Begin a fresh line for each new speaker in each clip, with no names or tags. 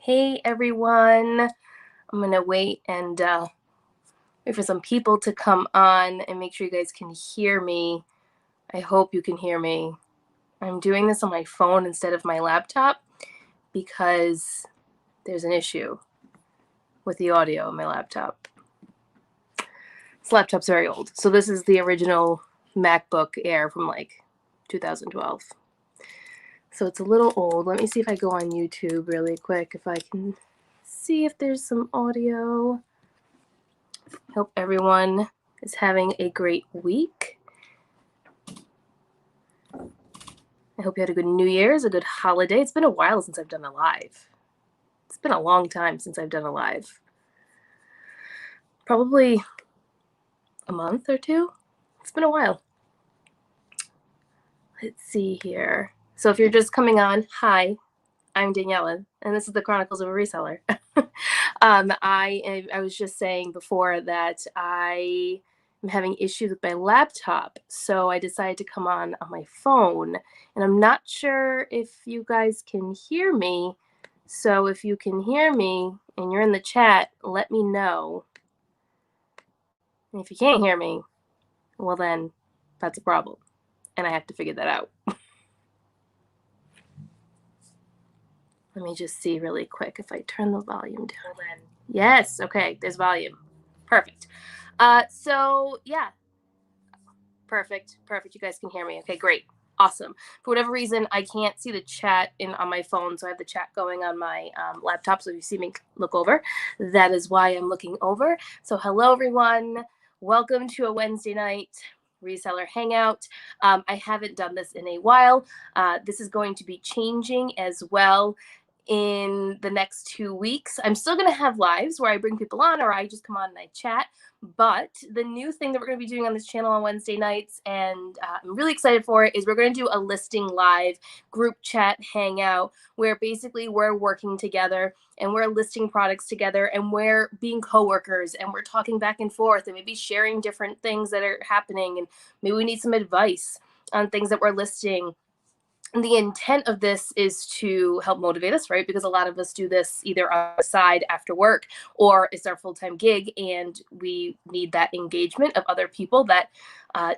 Hey everyone, I'm gonna wait and wait for some people to come on and make sure you guys can hear me. I hope you can hear me. I'm doing this on my phone instead of my laptop because there's an issue with the audio on my laptop. This laptop's very old. So this is the original MacBook Air from like 2012. So it's a little old. Let me see if I go on YouTube really quick, if I can see if there's some audio. Hope everyone is having a great week. I hope you had a good New Year's, a good holiday. It's been a while since I've done a live. It's been a long time since I've done a live. Probably a month or two. It's been a while. Let's see here. So if you're just coming on, hi, I'm Daniela, and this is the Chronicles of a Reseller. I was just saying before that I am having issues with my laptop, so I decided to come on my phone, and I'm not sure if you guys can hear me. So if you can hear me and you're in the chat, let me know. And if you can't hear me, well then that's a problem, and I have to figure that out. Let me just see really quick if I turn the volume down. Yes, okay, there's volume. Perfect. So yeah, perfect. You guys can hear me. Okay, great. Awesome. For whatever reason, I can't see the chat on my phone, so I have the chat going on my laptop. So if you see me look over, that is why I'm looking over. So hello, everyone. Welcome to a Wednesday night Reseller Hangout. I haven't done this in a while. This is going to be changing as well in the next 2 weeks. I'm still going to have lives where I bring people on or I just come on and I chat. But the new thing that we're going to be doing on this channel on Wednesday nights, and I'm really excited for it, is we're going to do a listing live group chat hangout where basically we're working together and we're listing products together and we're being coworkers and we're talking back and forth and maybe sharing different things that are happening, and maybe we need some advice on things that we're listing. And the intent of this is to help motivate us, right? Because a lot of us do this either on the side after work or it's our full-time gig, and we need that engagement of other people that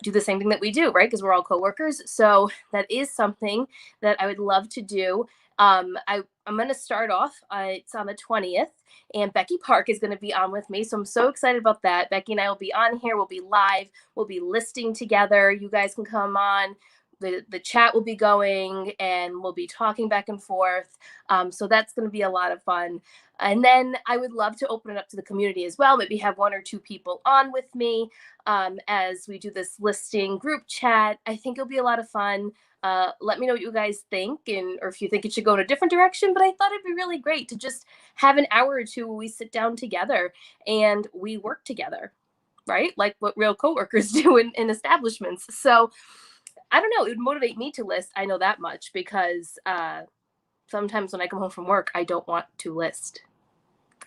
do the same thing that we do, right? Because we're all coworkers. So that is something that I would love to do. I'm going to start off. It's on the 20th, and Becky Park is going to be on with me. So I'm so excited about that. Becky and I will be on here. We'll be live. We'll be listing together. You guys can come on. The chat will be going and we'll be talking back and forth. So that's going to be a lot of fun. And then I would love to open it up to the community as well. Maybe have 1 or 2 people on with me as we do this listing group chat. I think it'll be a lot of fun. Let me know what you guys think, or if you think it should go in a different direction. But I thought it'd be really great to just have an hour or two where we sit down together and we work together, right? Like what real coworkers do in establishments. So I don't know, it would motivate me to list. I know that much because sometimes when I come home from work, I don't want to list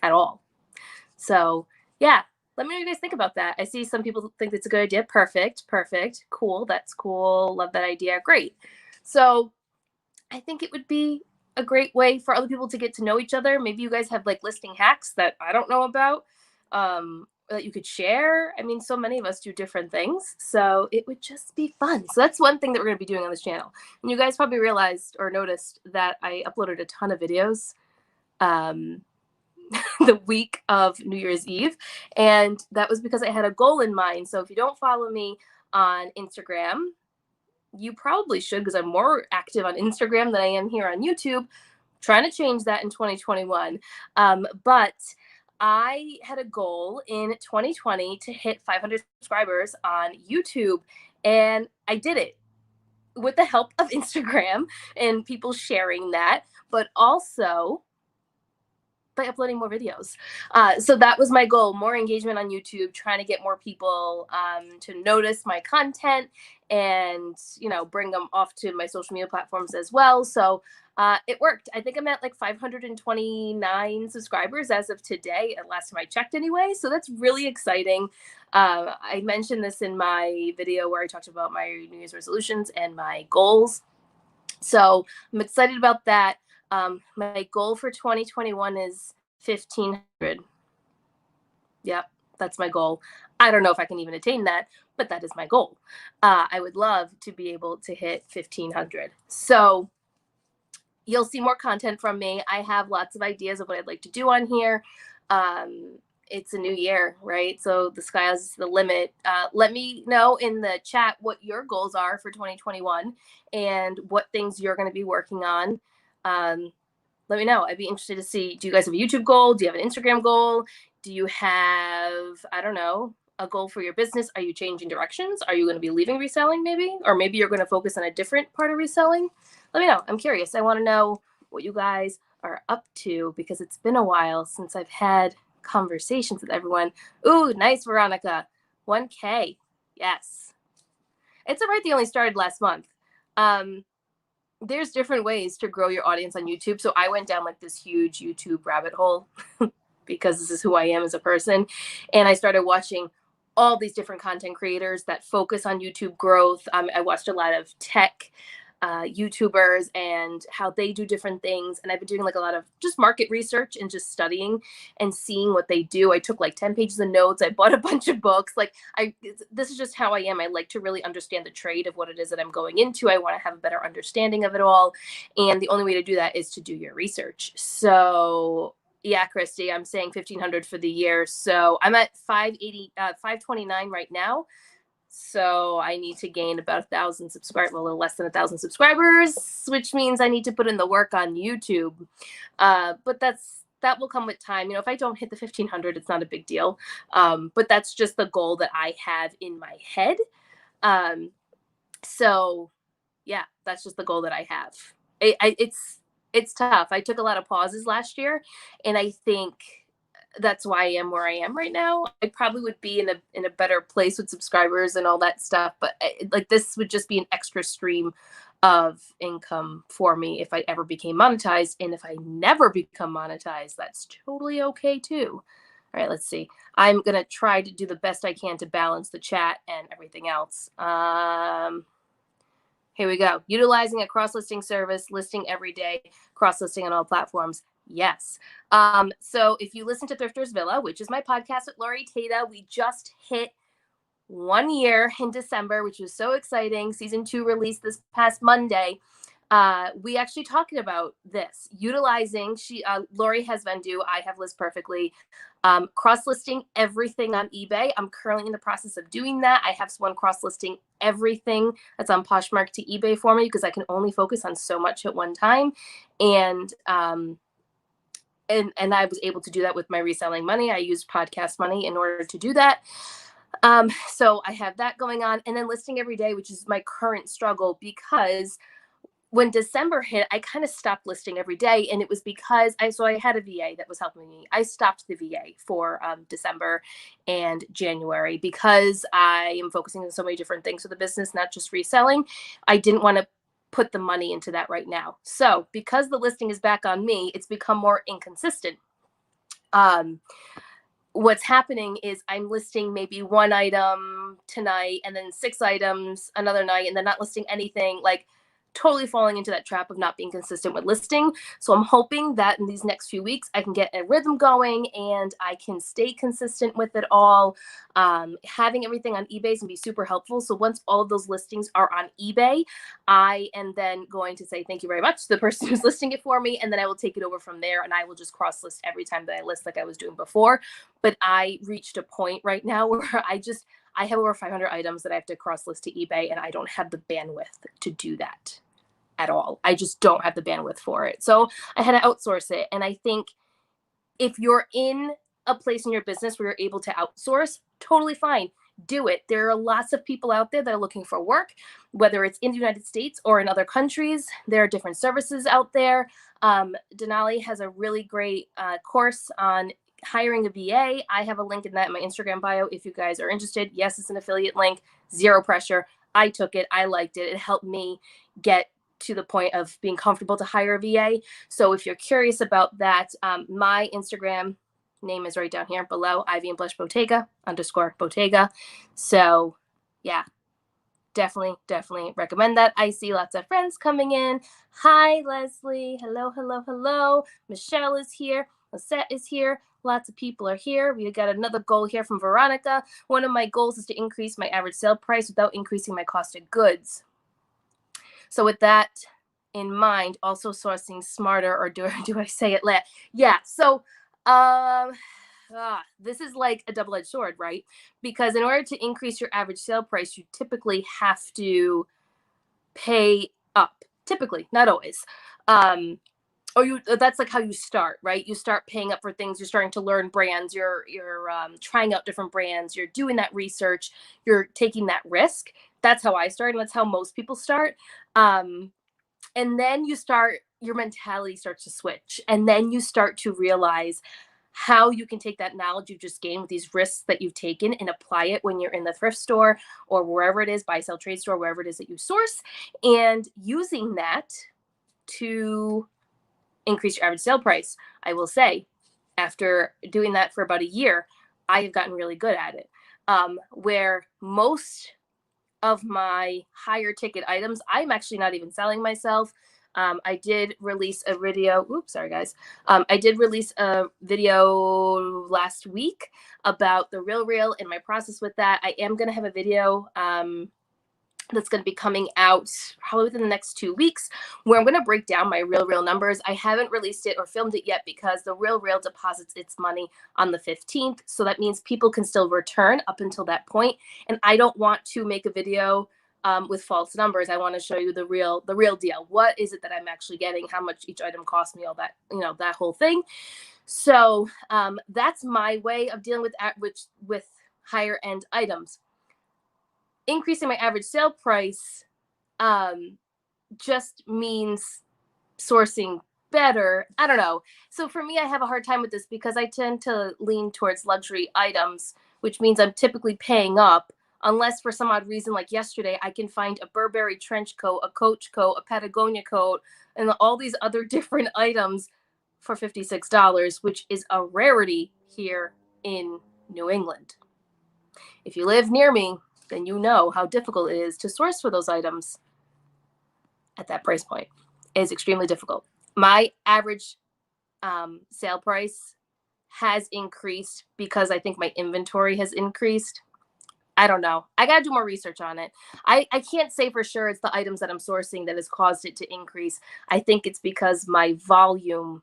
at all. So yeah, let me know what you guys think about that. I see some people think it's a good idea. Perfect. Cool. That's cool. Love that idea. Great. So I think it would be a great way for other people to get to know each other. Maybe you guys have like listing hacks that I don't know about. That you could share. I mean, so many of us do different things, so it would just be fun. So that's one thing that we're going to be doing on this channel. And you guys probably realized or noticed that I uploaded a ton of videos the week of New Year's Eve, and that was because I had a goal in mind. So if you don't follow me on Instagram, you probably should, because I'm more active on Instagram than I am here on YouTube. Trying to change that in 2021. But I had a goal in 2020 to hit 500 subscribers on YouTube, and I did it with the help of Instagram and people sharing that, but also by uploading more videos. So that was my goal, more engagement on YouTube, trying to get more people to notice my content and, bring them off to my social media platforms as well. So it worked. I think I'm at like 529 subscribers as of today, last time I checked anyway. So that's really exciting. I mentioned this in my video where I talked about my New Year's resolutions and my goals. So I'm excited about that. My goal for 2021 is 1,500. Yep, that's my goal. I don't know if I can even attain that, but that is my goal. I would love to be able to hit 1,500. So you'll see more content from me. I have lots of ideas of what I'd like to do on here. It's a new year, right? So the sky's the limit. Let me know in the chat what your goals are for 2021 and what things you're going to be working on. Let me know. I'd be interested to see, do you guys have a YouTube goal? Do you have an Instagram goal? Do you have, I don't know, a goal for your business? Are you changing directions? Are you going to be leaving reselling maybe? Or maybe you're going to focus on a different part of reselling? Let me know. I'm curious. I want to know what you guys are up to because it's been a while since I've had conversations with everyone. Ooh, nice, Veronica. 1K. Yes. It's all right. They only started last month. There's different ways to grow your audience on YouTube. So I went down like this huge YouTube rabbit hole because this is who I am as a person. And I started watching all these different content creators that focus on YouTube growth. I watched a lot of tech YouTubers and how they do different things. And I've been doing like a lot of just market research and just studying and seeing what they do. I took like 10 pages of notes. I bought a bunch of books. This is just how I am. I like to really understand the trade of what it is that I'm going into. I want to have a better understanding of it all. And the only way to do that is to do your research. So yeah, Christy, I'm saying 1,500 for the year. So I'm at 529 right now. So I need to gain about 1,000 subscribers, well, a little less than 1,000 subscribers, which means I need to put in the work on YouTube. But that will come with time. If I don't hit the 1,500, it's not a big deal. But that's just the goal that I have in my head. So yeah, that's just the goal that I have. It's tough. I took a lot of pauses last year, and I think that's why I am where I am right now. I probably would be in a better place with subscribers and all that stuff, but like this would just be an extra stream of income for me if I ever became monetized. And if I never become monetized, that's totally okay too. All right, let's see. I'm gonna try to do the best I can to balance the chat and everything else. Here we go. Utilizing a cross-listing service, listing every day, cross-listing on all platforms. Yes. So if you listen to Thrifters Villa, which is my podcast with Lori Tata, we just hit 1 year in December, which was so exciting. Season 2 released this past Monday. We actually talked about this, utilizing, Lori has Vendu, I have List Perfectly, cross-listing everything on eBay. I'm currently in the process of doing that. I have someone cross-listing everything that's on Poshmark to eBay for me because I can only focus on so much at one time. And I was able to do that with my reselling money. I used podcast money in order to do that. So I have that going on, and then listing every day, which is my current struggle because when December hit, I kind of stopped listing every day. And it was because I had a VA that was helping me. I stopped the VA for December and January because I am focusing on so many different things for the business, not just reselling. I didn't want to put the money into that right now. So because the listing is back on me, it's become more inconsistent. What's happening is I'm listing maybe one item tonight and then 6 items another night and then not listing anything, like totally falling into that trap of not being consistent with listing. So I'm hoping that in these next few weeks, I can get a rhythm going and I can stay consistent with it all. Having everything on eBay is gonna be super helpful. So once all of those listings are on eBay, I am then going to say, thank you very much to the person who's listing it for me. And then I will take it over from there and I will just cross list every time that I list like I was doing before. But I reached a point right now where I have over 500 items that I have to cross list to eBay and I don't have the bandwidth to do that at all. I just don't have the bandwidth for it. So I had to outsource it. And I think if you're in a place in your business where you're able to outsource, totally fine. Do it. There are lots of people out there that are looking for work, whether it's in the United States or in other countries. There are different services out there. Denali has a really great course on hiring a VA. I have a link in that in my Instagram bio if you guys are interested. Yes, it's an affiliate link, zero pressure. I took it. I liked it. It helped me get to the point of being comfortable to hire a VA. So if you're curious about that, my Instagram name is right down here below, Ivy and Blush Bottega _Bottega. So yeah, definitely recommend that. I see lots of friends coming in. Hi, Leslie. Hello. Michelle is here. Lisette is here. Lots of people are here. We got another goal here from Veronica. One of my goals is to increase my average sale price without increasing my cost of goods. So with that in mind, also sourcing smarter, or do I say it last? Yeah. So this is like a double-edged sword, right? Because in order to increase your average sale price, you typically have to pay up. Typically, not always. Or that's like how you start, right? You start paying up for things. You're starting to learn brands. You're trying out different brands. You're doing that research. You're taking that risk. That's how I started, and that's how most people start. And then your mentality starts to switch, and then you start to realize how you can take that knowledge you've just gained with these risks that you've taken and apply it when you're in the thrift store or wherever it is, buy, sell, trade store, wherever it is that you source, and using that to increase your average sale price. I will say, after doing that for about a year, I have gotten really good at it. Where most of my higher ticket items, I'm actually not even selling myself. I did release a video. Oops, sorry guys. I did release a video last week about the Real and my process with that. I am going to have a video that's going to be coming out probably within the next 2 weeks, where I'm going to break down my Real numbers. I haven't released it or filmed it yet because the Real deposits its money on the 15th. So that means people can still return up until that point. And I don't want to make a video with false numbers. I want to show you the real deal. What is it that I'm actually getting? How much each item cost me? All that, that whole thing. So that's my way of dealing with higher end items. Increasing my average sale price just means sourcing better. I don't know. So for me, I have a hard time with this because I tend to lean towards luxury items, which means I'm typically paying up, unless for some odd reason, like yesterday, I can find a Burberry trench coat, a Coach coat, a Patagonia coat, and all these other different items for $56, which is a rarity here in New England. If you live near me, then you know how difficult it is to source for those items at that price point. It is extremely difficult. My average sale price has increased because I think my inventory has increased. I don't know. I got to do more research on it. I can't say for sure it's the items that I'm sourcing that has caused it to increase. I think it's because my volume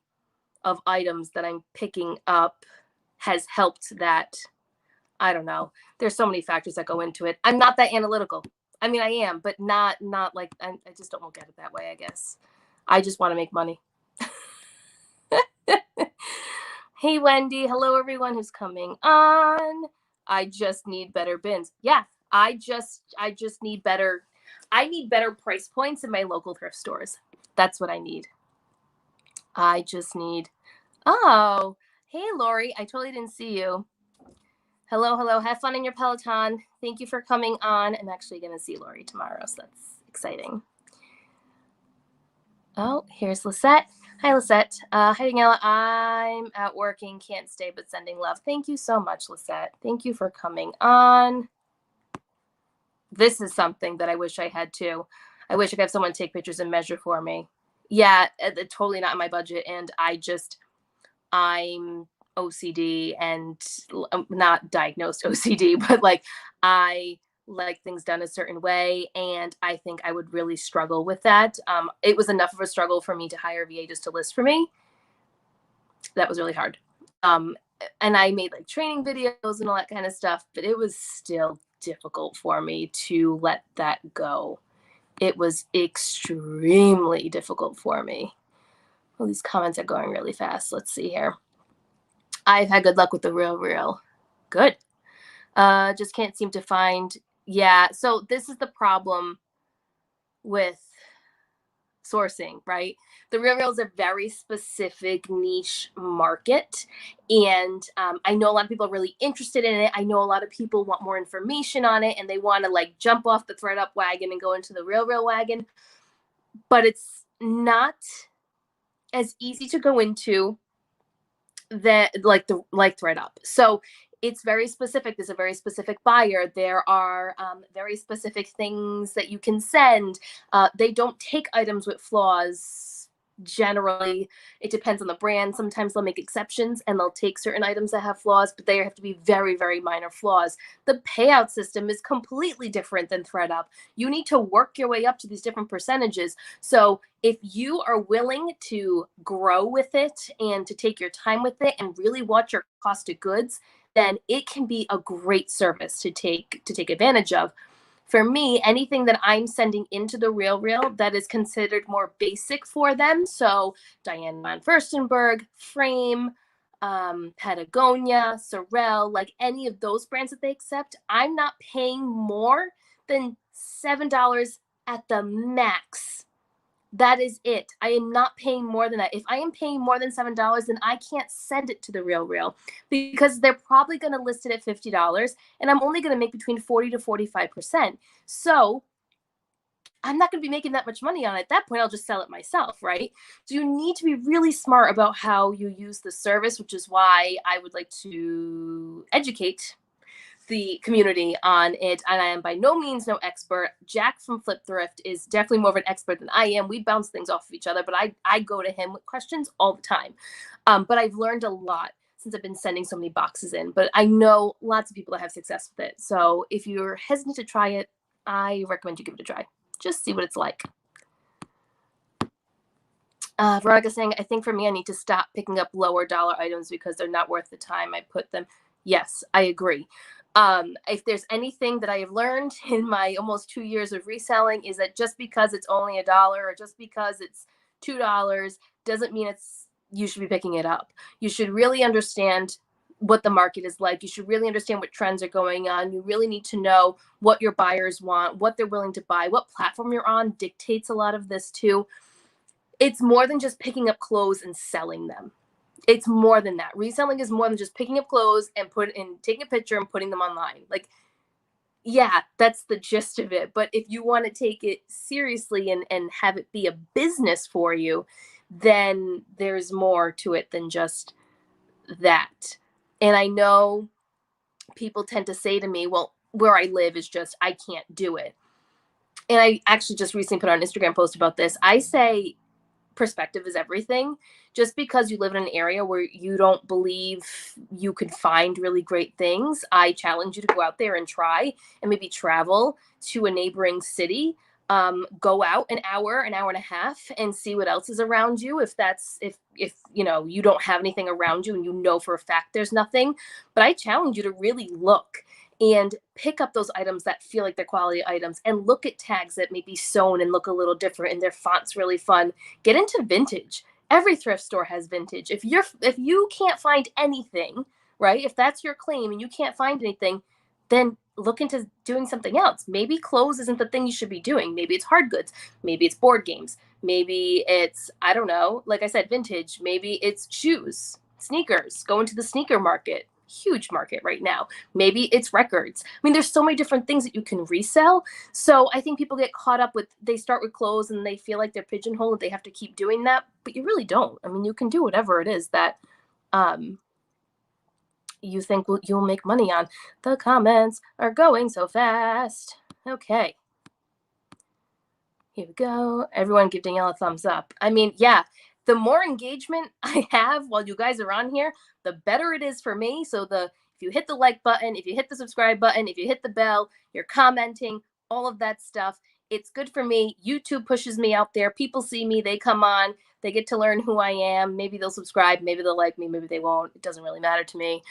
of items that I'm picking up has helped that. I don't know. There's so many factors that go into it. I'm not that analytical. I mean, I am, but not like I just don't look at it that way, I guess. I just want to make money. Hey, Wendy. Hello, everyone who's coming on. I just need better bins. Yeah, I just need better. I need better price points in my local thrift stores. That's what I need. I just need. Oh, hey, Lori. I totally didn't see you. Hello. Have fun in your Peloton. Thank you for coming on. I'm actually going to see Lori tomorrow, so that's exciting. Oh, here's Lisette. Hi, Lisette. Hi, Daniela. I'm at working, can't stay, but sending love. Thank you so much, Lisette. Thank you for coming on. This is something that I wish I had too. I wish I could have someone take pictures and measure for me. Yeah, totally not in my budget. And I'm OCD and not diagnosed OCD, but like I like things done a certain way, and I think I would really struggle with that. It was enough of a struggle for me to hire a VA just to list for me. That was really hard. And I made like training videos and all that kind of stuff, but it was still difficult for me to let that go. It was extremely difficult for me. Well, these comments are going really fast. Let's see here. I've had good luck with the Real. Good. Just can't seem to find. Yeah. So this is the problem with sourcing, right? The Real is a very specific niche market. And I know a lot of people are really interested in it. I know a lot of people want more information on it and they want to like jump off the ThredUp wagon and go into the Real wagon. But it's not as easy to go into that like ThredUp. So it's very specific. There's a very specific buyer. There are very specific things that you can send. They don't take items with flaws generally. It depends on the brand. Sometimes they'll make exceptions and they'll take certain items that have flaws, but they have to be very, very minor flaws. The payout system is completely different than ThreadUp. You need to work your way up to these different percentages. So if you are willing to grow with it and to take your time with it and really watch your cost of goods, then it can be a great service to take advantage of. For me, anything that I'm sending into the RealReal that is considered more basic for them, so Diane von Furstenberg, Frame, Patagonia, Sorel, like any of those brands that they accept, I'm not paying more than $7 at the max. That is it. I am not paying more than that. If I am paying more than $7, then I can't send it to the RealReal because they're probably going to list it at $50 and I'm only going to make between 40 to 45%. So I'm not going to be making that much money on it. At that point, I'll just sell it myself, right? So you need to be really smart about how you use the service, which is why I would like to educate the community on it, and I am by no means no expert. Jack from Flip Thrift is definitely more of an expert than I am. We bounce things off of each other, but I go to him with questions all the time. But I've learned a lot since I've been sending so many boxes in, but I know lots of people that have success with it. So if you're hesitant to try it, I recommend you give it a try. Just see what it's like. Veronica saying, I think for me, I need to stop picking up lower dollar items because they're not worth the time I put them. Yes, I agree. If there's anything that I have learned in my almost 2 years of reselling is that just because it's only $1 or just because it's $2 doesn't mean you should be picking it up. You should really understand what the market is like. You should really understand what trends are going on. You really need to know what your buyers want, what they're willing to buy, what platform you're on dictates a lot of this too. It's more than just picking up clothes and selling them. It's more than that. Reselling is more than just picking up clothes and taking a picture and putting them online. Like, yeah, that's the gist of it. But if you want to take it seriously and have it be a business for you, then there's more to it than just that. And I know people tend to say to me, well, where I live is just, I can't do it. And I actually just recently put on an Instagram post about this. I say, perspective is everything. Just because you live in an area where you don't believe you could find really great things, I challenge you to go out there and try and maybe travel to a neighboring city. Go out an hour and a half and see what else is around you. If you know, you don't have anything around you and you know for a fact there's nothing, but I challenge you to really look and pick up those items that feel like they're quality items and look at tags that may be sewn and look a little different and their font's really fun. Get into vintage. Every thrift store has vintage. If you can't find anything, right? If that's your claim and you can't find anything, then look into doing something else. Maybe clothes isn't the thing you should be doing. Maybe it's hard goods. Maybe it's board games. Maybe it's, I don't know, like I said, vintage. Maybe it's shoes, sneakers. Go into the sneaker market. Huge market right now. Maybe it's records. I mean, there's so many different things that you can resell. So I think people get caught up with, they start with clothes and they feel like they're pigeonholed. They have to keep doing that, but you really don't. I mean, you can do whatever it is that you think you'll make money on. The comments are going so fast. Okay. Here we go. Everyone give Daniela a thumbs up. I mean, yeah, the more engagement I have while you guys are on here, the better it is for me. So if you hit the like button, if you hit the subscribe button, if you hit the bell, you're commenting, all of that stuff, it's good for me. YouTube pushes me out there. People see me, they come on, they get to learn who I am. Maybe they'll subscribe, maybe they'll like me, maybe they won't. It doesn't really matter to me.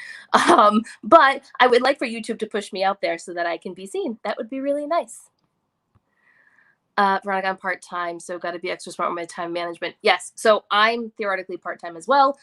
But I would like for YouTube to push me out there so that I can be seen. That would be really nice. Veronica, I'm part-time, so got to be extra smart with my time management. Yes, so I'm theoretically part-time as well.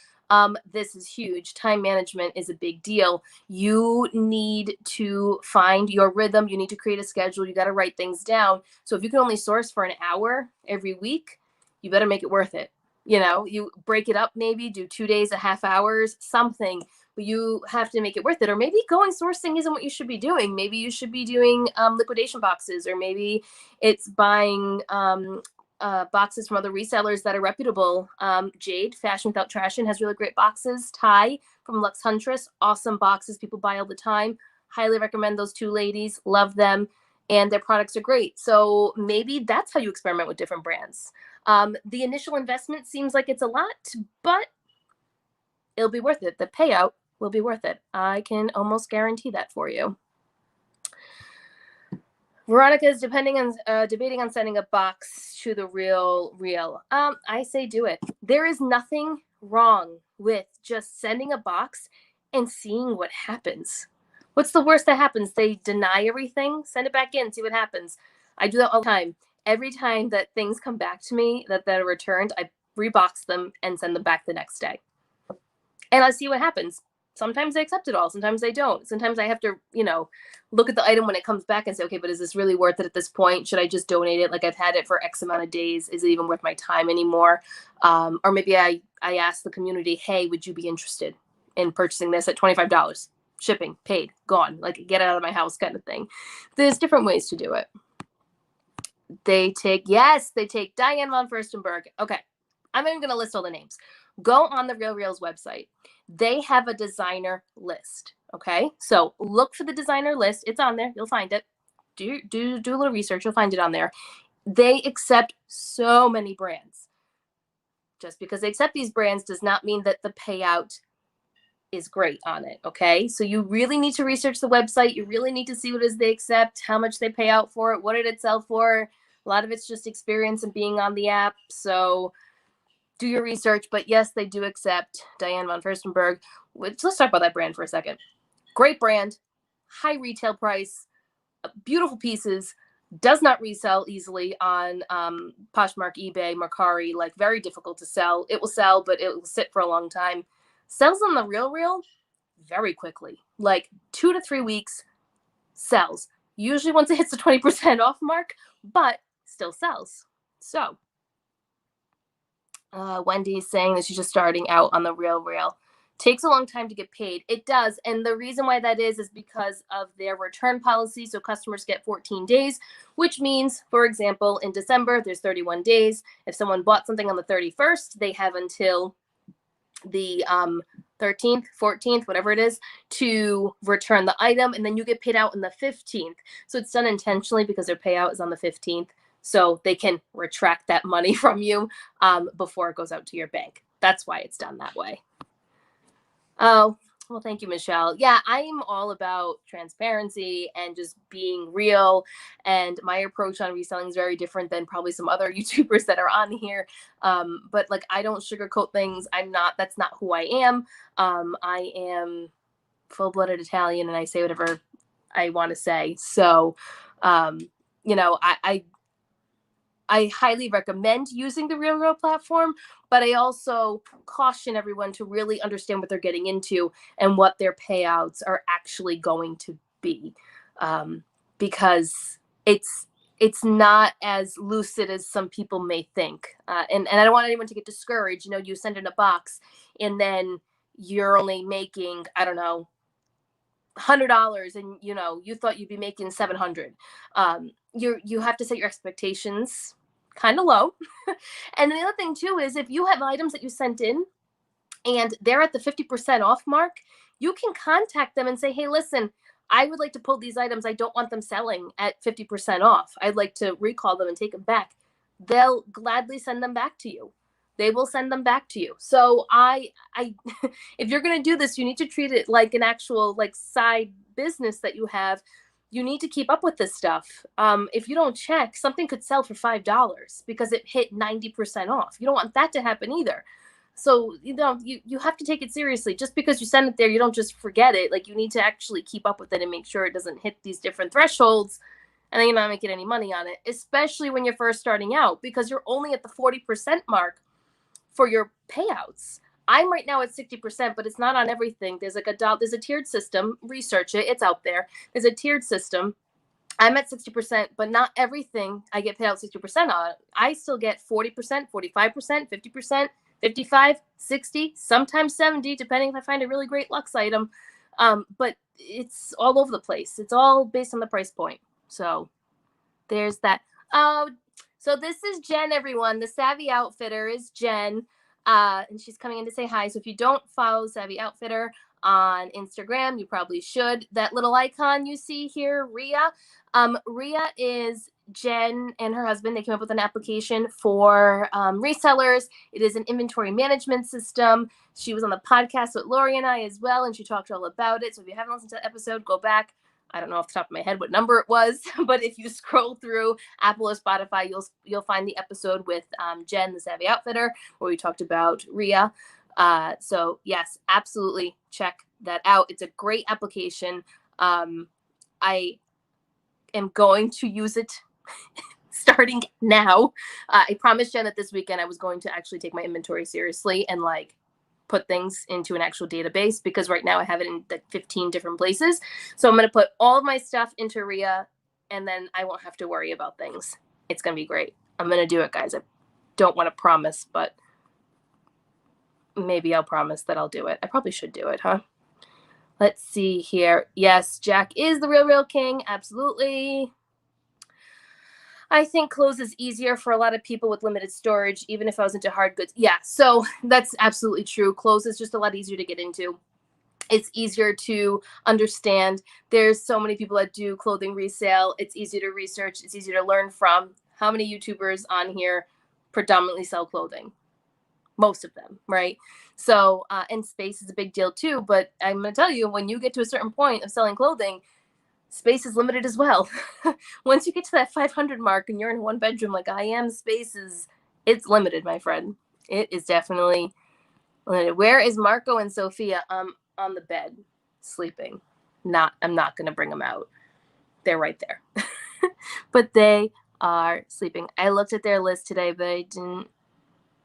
This is huge. Time management is a big deal. You need to find your rhythm. You need to create a schedule. You got to write things down. So if you can only source for an hour every week, you better make it worth it. You know, you break it up, maybe do 2 days, a half hours, something. But you have to make it worth it. Or maybe going sourcing isn't what you should be doing. Maybe you should be doing liquidation boxes, or maybe it's buying boxes from other resellers that are reputable. Jade, Fashion Without Trashing, has really great boxes. Ty from Lux Huntress, awesome boxes people buy all the time. Highly recommend those two ladies. Love them. And their products are great. So maybe that's how you experiment with different brands. The initial investment seems like it's a lot, but it'll be worth it. The payout will be worth it. I can almost guarantee that for you. Veronica is debating on sending a box to the Real. I say do it. There is nothing wrong with just sending a box and seeing what happens. What's the worst that happens? They deny everything. Send it back in, see what happens. I do that all the time. Every time that things come back to me that are returned, I rebox them and send them back the next day. And I see what happens. Sometimes they accept it all. Sometimes they don't. Sometimes I have to, look at the item when it comes back and say, okay, but is this really worth it at this point? Should I just donate it? Like, I've had it for X amount of days. Is it even worth my time anymore? Or maybe I ask the community, hey, would you be interested in purchasing this at $25? Shipping, paid, gone. Like, get it out of my house kind of thing. There's different ways to do it. They take Diane von Furstenberg. Okay, I'm not even going to list all the names. Go on the Real Reels website. They have a designer list. Okay, so look for the designer list. It's on there. You'll find it. Do a little research. You'll find it on there. They accept so many brands. Just because they accept these brands does not mean that the payout is great on it. Okay, so you really need to research the website. You really need to see what it is they accept, how much they pay out for it, what did it sell for. A lot of it's just experience and being on the app. So do your research. But yes, they do accept Diane von Furstenberg. Let's talk about that brand for a second. Great brand, high retail price, beautiful pieces, does not resell easily on Poshmark, eBay, Mercari, like very difficult to sell. It will sell, but it will sit for a long time. Sells on the Real very quickly, like 2 to 3 weeks, sells. Usually once it hits the 20% off mark, but still sells. So Wendy's saying that she's just starting out on the Real. Takes a long time to get paid. It does. And the reason why that is because of their return policy. So customers get 14 days, which means, for example, in December, there's 31 days. If someone bought something on the 31st, they have until the 13th, 14th, whatever it is, to return the item. And then you get paid out on the 15th. So it's done intentionally because their payout is on the 15th. So they can retract that money from you before it goes out to your bank. That's why it's done that way. Oh, well, thank you, Michelle. Yeah, I'm all about transparency and just being real. And my approach on reselling is very different than probably some other YouTubers that are on here. But like, I don't sugarcoat things. That's not who I am. I am full-blooded Italian and I say whatever I want to say. So, I highly recommend using the Real platform, but I also caution everyone to really understand what they're getting into and what their payouts are actually going to be, because it's not as lucid as some people may think. And I don't want anyone to get discouraged. You send in a box and then you're only making, I don't know, $100 and you thought you'd be making 700. You have to set your expectations kind of low. And the other thing too is if you have items that you sent in and they're at the 50% off mark, you can contact them and say, hey, listen, I would like to pull these items. I don't want them selling at 50% off. I'd like to recall them and take them back. They'll gladly send them back to you. They will send them back to you. So I if you're going to do this, you need to treat it like an actual side business that you have. You need to keep up with this stuff. If you don't check, something could sell for $5 because it hit 90% off. You don't want that to happen either. So, you have to take it seriously. Just because you send it there, you don't just forget it. Like, you need to actually keep up with it and make sure it doesn't hit these different thresholds. And then you're not making any money on it, especially when you're first starting out, because you're only at the 40% mark for your payouts. I'm right now at 60%, but it's not on everything. There's there's a tiered system. Research it. It's out there. There's a tiered system. I'm at 60%, but not everything I get paid out 60% on. I still get 40%, 45%, 50%, 55, 60, sometimes 70, depending if I find a really great Lux item. But it's all over the place. It's all based on the price point. So there's that. So this is Jen, everyone. The Savvy Outfitter is Jen, and she's coming in to say hi. So if you don't follow Savvy Outfitter on Instagram, you probably should. That little icon you see here, Rhea. Rhea is Jen and her husband. They came up with an application for resellers. It is an inventory management system. She was on the podcast with Lori and I as well, and she talked all about it. So if you haven't listened to the episode, go back. I don't know off the top of my head what number it was, but if you scroll through Apple or Spotify, you'll find the episode with Jen, the Savvy Outfitter, where we talked about Rhea. So yes, absolutely check that out. It's a great application. I am going to use it starting now. I promised Jen that this weekend I was going to actually take my inventory seriously and put things into an actual database, because right now I have it in 15 different places. So I'm going to put all of my stuff into Rhea, and then I won't have to worry about things. It's going to be great. I'm going to do it, guys. I don't want to promise, but maybe I'll promise that I'll do it. I probably should do it, huh? Let's see here. Yes, Jack is the real king. Absolutely. I think clothes is easier for a lot of people with limited storage, even if I was into hard goods. Yeah, so that's absolutely true. Clothes is just a lot easier to get into. It's easier to understand. There's so many people that do clothing resale. It's easy to research. It's easy to learn from. How many YouTubers on here predominantly sell clothing? Most of them, right? So, and space is a big deal too. But I'm going to tell you, when you get to a certain point of selling clothing, space is limited as well. Once you get to that 500 mark and you're in one bedroom like I am, it's limited, my friend. It is definitely limited. Where is Marco and Sophia? On the bed, sleeping. I'm not going to bring them out. They're right there. But they are sleeping. I looked at their list today, but I didn't.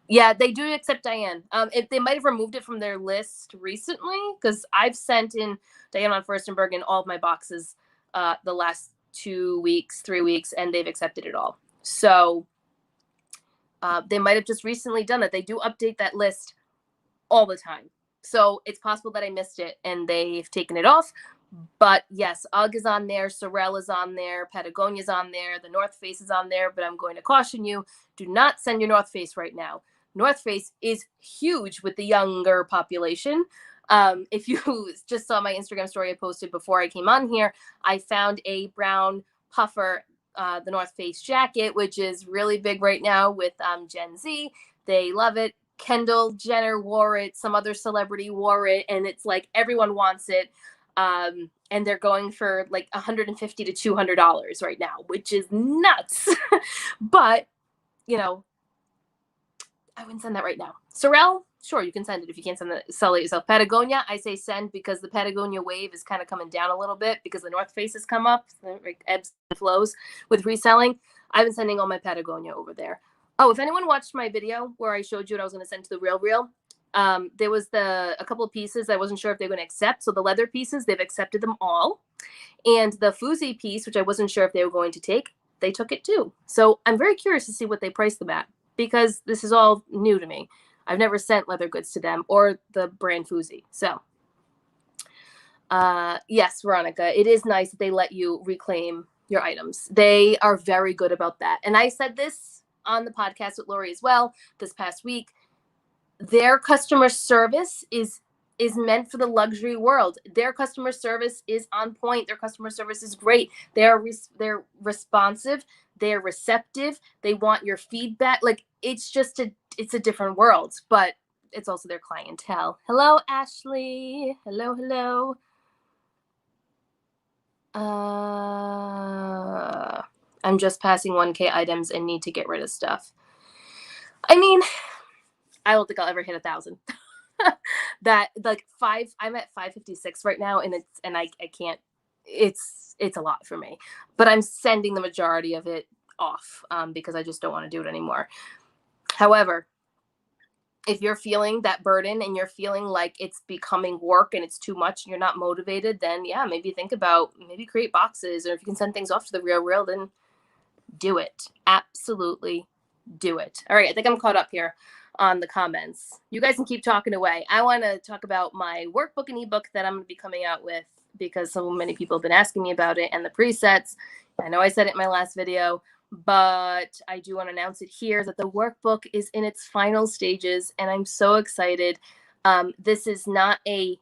Yeah, they do accept Diane. If they might have removed it from their list recently, because I've sent in Diane von Furstenberg in all of my boxes the last 2 weeks, 3 weeks, and they've accepted it all. So they might have just recently done it. They do update that list all the time. So it's possible that I missed it and they've taken it off. But yes, UGG is on there, Sorel is on there, Patagonia's on there, the North Face is on there, but I'm going to caution you, do not send your North Face right now. North Face is huge with the younger population. If you just saw my Instagram story I posted before I came on here, I found a brown puffer, the North Face jacket, which is really big right now with Gen Z. They love it. Kendall Jenner wore it. Some other celebrity wore it. And it's like everyone wants it. And they're going for like $150 to $200 right now, which is nuts. But, I wouldn't send that right now. Sorel, sure, you can send it if you can't sell it yourself. Patagonia, I say send because the Patagonia wave is kind of coming down a little bit because the North Face has come up, like ebbs and flows with reselling. I've been sending all my Patagonia over there. Oh, if anyone watched my video where I showed you what I was going to send to the Real, there was a couple of pieces I wasn't sure if they're going to accept. So the leather pieces, they've accepted them all. And the Fuzi piece, which I wasn't sure if they were going to take, they took it too. So I'm very curious to see what they price them at, because this is all new to me. I've never sent leather goods to them or the brand Fuzi. So, yes, Veronica, it is nice that they let you reclaim your items. They are very good about that. And I said this on the podcast with Lori as well this past week. Their customer service is meant for the luxury world. Their customer service is on point. Their customer service is great. They're responsive. They're receptive. They want your feedback. Like, it's a different world, but it's also their clientele. Hello, Ashley. Hello. I'm just passing 1K items and need to get rid of stuff. I mean, I don't think I'll ever hit 1,000. That I'm at 556 right now, and I can't. It's a lot for me, but I'm sending the majority of it off because I just don't want to do it anymore. However, if you're feeling that burden and you're feeling like it's becoming work and it's too much and you're not motivated, then yeah, maybe think about create boxes, or if you can send things off to the Real, then do it. Absolutely do it. All right, I think I'm caught up here on the comments. You guys can keep talking away. I want to talk about my workbook and ebook that I'm going to be coming out with, because so many people have been asking me about it, and the presets. I know I said it in my last video, but I do want to announce it here that the workbook is in its final stages, and I'm so excited. This is not a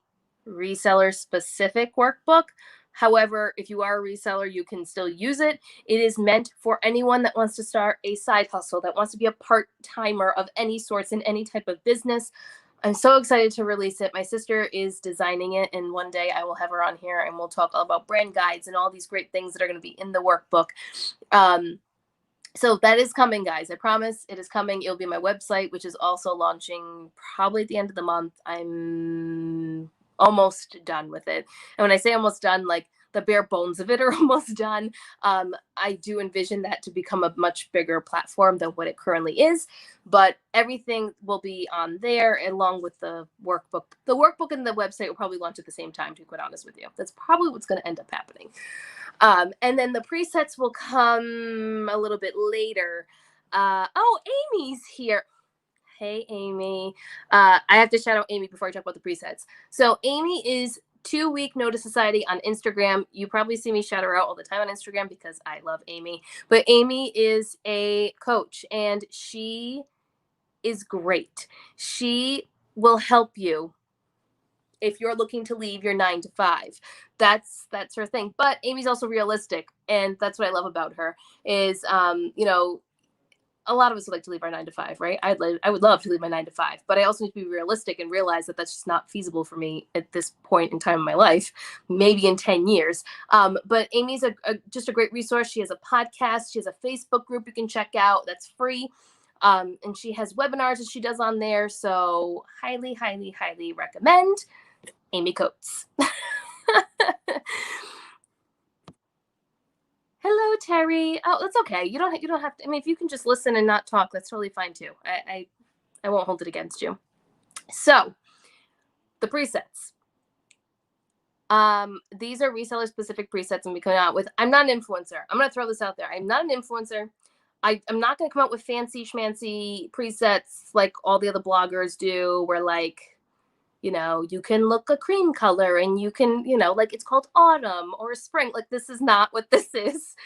reseller specific workbook. However, if you are a reseller, you can still use it. It is meant for anyone that wants to start a side hustle, that wants to be a part-timer of any sorts in any type of business. I'm so excited to release it. My sister is designing it, and one day I will have her on here and we'll talk all about brand guides and all these great things that are going to be in the workbook. So that is coming, guys. I promise it is coming. It'll be my website, which is also launching probably at the end of the month. I'm almost done with it. And when I say almost done, like the bare bones of it are almost done. I do envision that to become a much bigger platform than what it currently is. But everything will be on there along with the workbook. The workbook and the website will probably launch at the same time, to be quite honest with you. That's probably what's going to end up happening. And then the presets will come a little bit later. Oh, Amy's here. Hey, Amy. I have to shout out Amy before I talk about the presets. So Amy is 2 Week Notice Society on Instagram. You probably see me shout her out all the time on Instagram because I love Amy. But Amy is a coach and she is great. She will help you if you're looking to leave your 9 to 5. That's her thing. But Amy's also realistic, and that's what I love about her is a lot of us would like to leave our 9 to 5, right? I would love to leave my 9 to 5, but I also need to be realistic and realize that that's just not feasible for me at this point in time in my life, maybe in 10 years. But Amy's just a great resource. She has a podcast. She has a Facebook group you can check out that's free. And she has webinars that she does on there. So highly, highly, highly recommend Amy Coates. Hello, Terry. Oh, that's okay. You don't have to. I mean, if you can just listen and not talk, that's totally fine too. I won't hold it against you. So, the presets. These are reseller specific presets I'm coming out with. I'm not an influencer. I'm gonna throw this out there. I'm not an influencer. I'm not gonna come out with fancy schmancy presets like all the other bloggers do, where like, you can look a cream color and you can, like it's called autumn or spring. Like this is not what this is.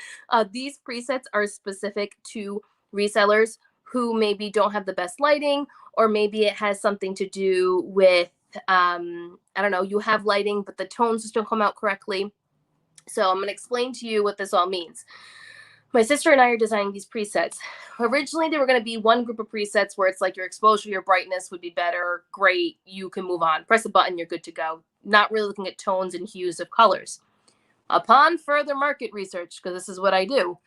These presets are specific to resellers who maybe don't have the best lighting, or maybe it has something to do with, I don't know, you have lighting, but the tones just don't come out correctly. So I'm going to explain to you what this all means. My sister and I are designing these presets. Originally, they were going to be one group of presets where it's like your exposure, your brightness would be better. Great. You can move on. Press a button. You're good to go. Not really looking at tones and hues of colors. Upon further market research, because this is what I do,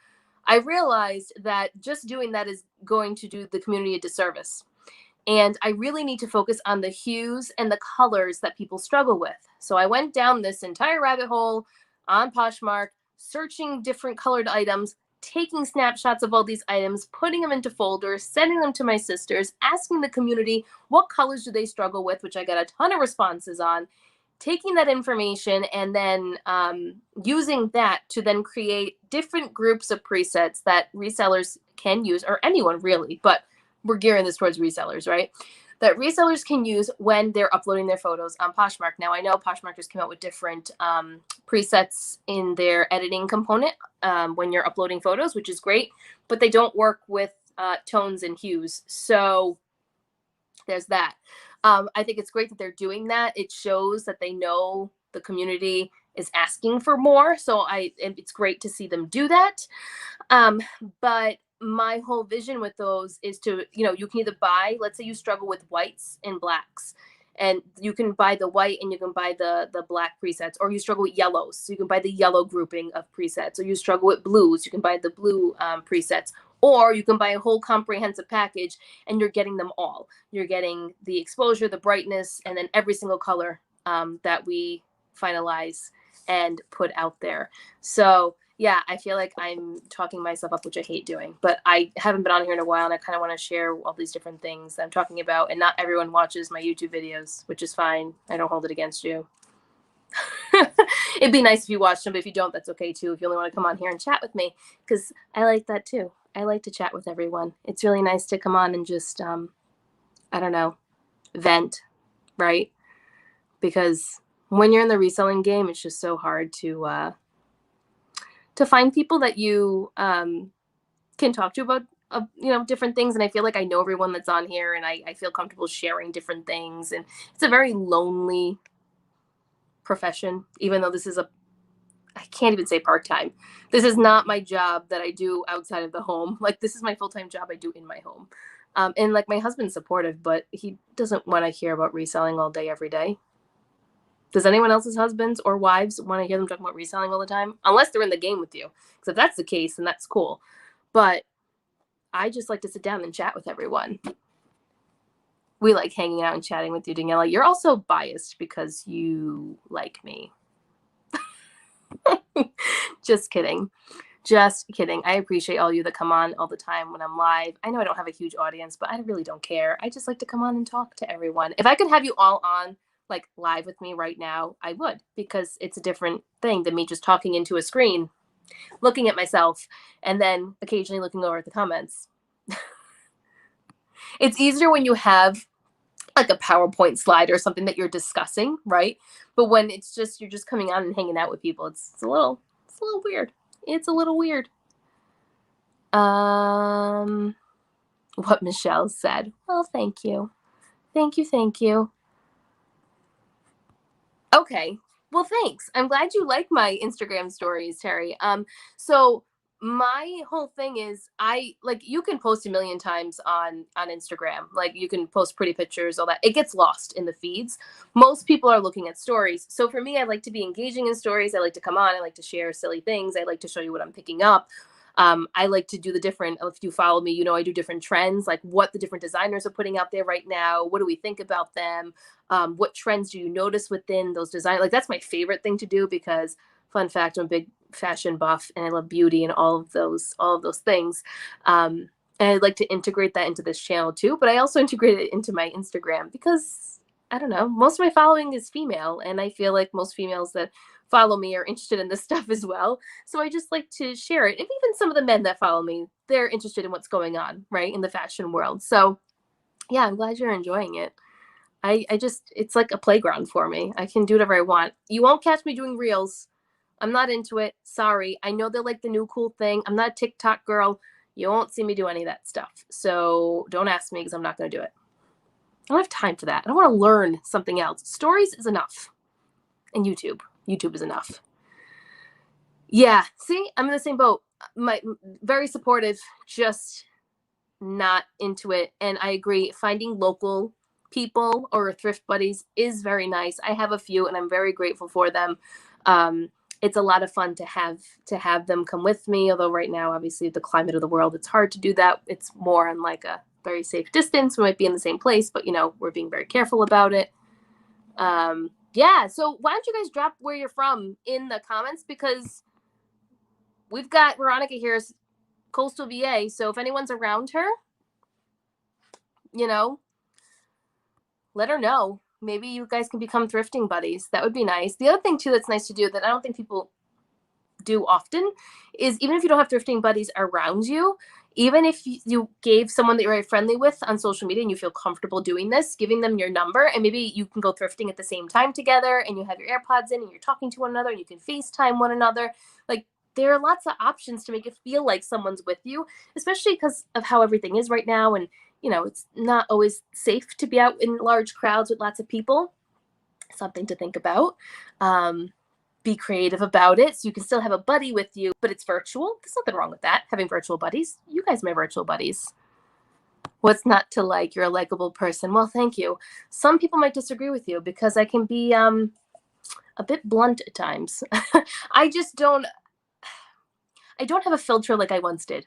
I realized that just doing that is going to do the community a disservice. And I really need to focus on the hues and the colors that people struggle with. So I went down this entire rabbit hole on Poshmark, searching different colored items, taking snapshots of all these items, putting them into folders, sending them to my sisters, asking the community what colors do they struggle with, which I got a ton of responses on, taking that information and then using that to then create different groups of presets that resellers can use, or anyone really, but we're gearing this towards resellers, right? That resellers can use when they're uploading their photos on Poshmark. Now, I know Poshmark just came out with different presets in their editing component when you're uploading photos, which is great, but they don't work with tones and hues. So there's that. I think it's great that they're doing that. It shows that they know the community is asking for more. So it's great to see them do that. But my whole vision with those is to, you can either buy, let's say you struggle with whites and blacks, and you can buy the white and you can buy the black presets, or you struggle with yellows, so you can buy the yellow grouping of presets, or you struggle with blues, you can buy the blue presets, or you can buy a whole comprehensive package and you're getting them all. You're getting the exposure, the brightness, and then every single color that we finalize and put out there. So yeah, I feel like I'm talking myself up, which I hate doing, but I haven't been on here in a while and I kind of want to share all these different things that I'm talking about, and not everyone watches my YouTube videos, which is fine. I don't hold it against you. It'd be nice if you watched them, but if you don't, that's okay too. If you only want to come on here and chat with me, because I like that too. I like to chat with everyone. It's really nice to come on and just, I don't know, vent, right? Because when you're in the reselling game, it's just so hard to find people that you can talk to about, different things. And I feel like I know everyone that's on here, and I feel comfortable sharing different things. And it's a very lonely profession, even though I can't even say part-time. This is not my job that I do outside of the home. Like, this is my full-time job I do in my home. And like, my husband's supportive, but he doesn't want to hear about reselling all day, every day. Does anyone else's husbands or wives want to hear them talking about reselling all the time? Unless they're in the game with you. Because if that's the case, then that's cool. But I just like to sit down and chat with everyone. We like hanging out and chatting with you, Daniela. You're also biased because you like me. Just kidding. Just kidding. I appreciate all you that come on all the time when I'm live. I know I don't have a huge audience, but I really don't care. I just like to come on and talk to everyone. If I could have you all on like live with me right now, I would, because it's a different thing than me just talking into a screen, looking at myself, and then occasionally looking over at the comments. It's easier when you have like a PowerPoint slide or something that you're discussing, right? But when it's just, you're just coming on and hanging out with people, it's a little weird. It's a little weird. What Michelle said. Well, thank you. Thank you. Thank you. Okay. Well, thanks. I'm glad you like my Instagram stories, Terry. So my whole thing is, you can post a million times on Instagram. Like, you can post pretty pictures, all that. It gets lost in the feeds. Most people are looking at stories. So for me, I like to be engaging in stories. I like to come on. I like to share silly things. I like to show you what I'm picking up. I like to do the different, if you follow me, I do different trends, like what the different designers are putting out there right now. What do we think about them? What trends do you notice within those designs? Like, that's my favorite thing to do, because fun fact, I'm a big fashion buff and I love beauty and all of those things. And I'd like to integrate that into this channel too, but I also integrate it into my Instagram because, I don't know, most of my following is female, and I feel like most females that follow me are interested in this stuff as well. So I just like to share it. And even some of the men that follow me, they're interested in what's going on, right, in the fashion world. So yeah, I'm glad you're enjoying it. I just, it's like a playground for me. I can do whatever I want. You won't catch me doing reels. I'm not into it. Sorry. I know they're like the new cool thing. I'm not a TikTok girl. You won't see me do any of that stuff. So don't ask me, because I'm not going to do it. I don't have time for that. I don't want to learn something else. Stories is enough. And YouTube is enough. Yeah. See, I'm in the same boat. Very supportive, just not into it. And I agree. Finding local people or thrift buddies is very nice. I have a few, and I'm very grateful for them. It's a lot of fun to have them come with me. Although right now, obviously, the climate of the world, it's hard to do that. It's more on like a very safe distance. We might be in the same place, but we're being very careful about it. Yeah. So why don't you guys drop where you're from in the comments, because we've got Veronica here's coastal VA. So if anyone's around her, let her know. Maybe you guys can become thrifting buddies. That would be nice. The other thing too that's nice to do that I don't think people do often is, even if you don't have thrifting buddies around you, even if you gave someone that you're very friendly with on social media and you feel comfortable doing this, giving them your number, and maybe you can go thrifting at the same time together, and you have your AirPods in and you're talking to one another, and you can FaceTime one another. Like, there are lots of options to make it feel like someone's with you, especially because of how everything is right now. And it's not always safe to be out in large crowds with lots of people. Something to think about. Be creative about it, so you can still have a buddy with you, but it's virtual. There's nothing wrong with that, having virtual buddies. You guys are my virtual buddies. What's not to like? You're a likable person. Well, thank you. Some people might disagree with you because I can be a bit blunt at times. I don't have a filter like I once did.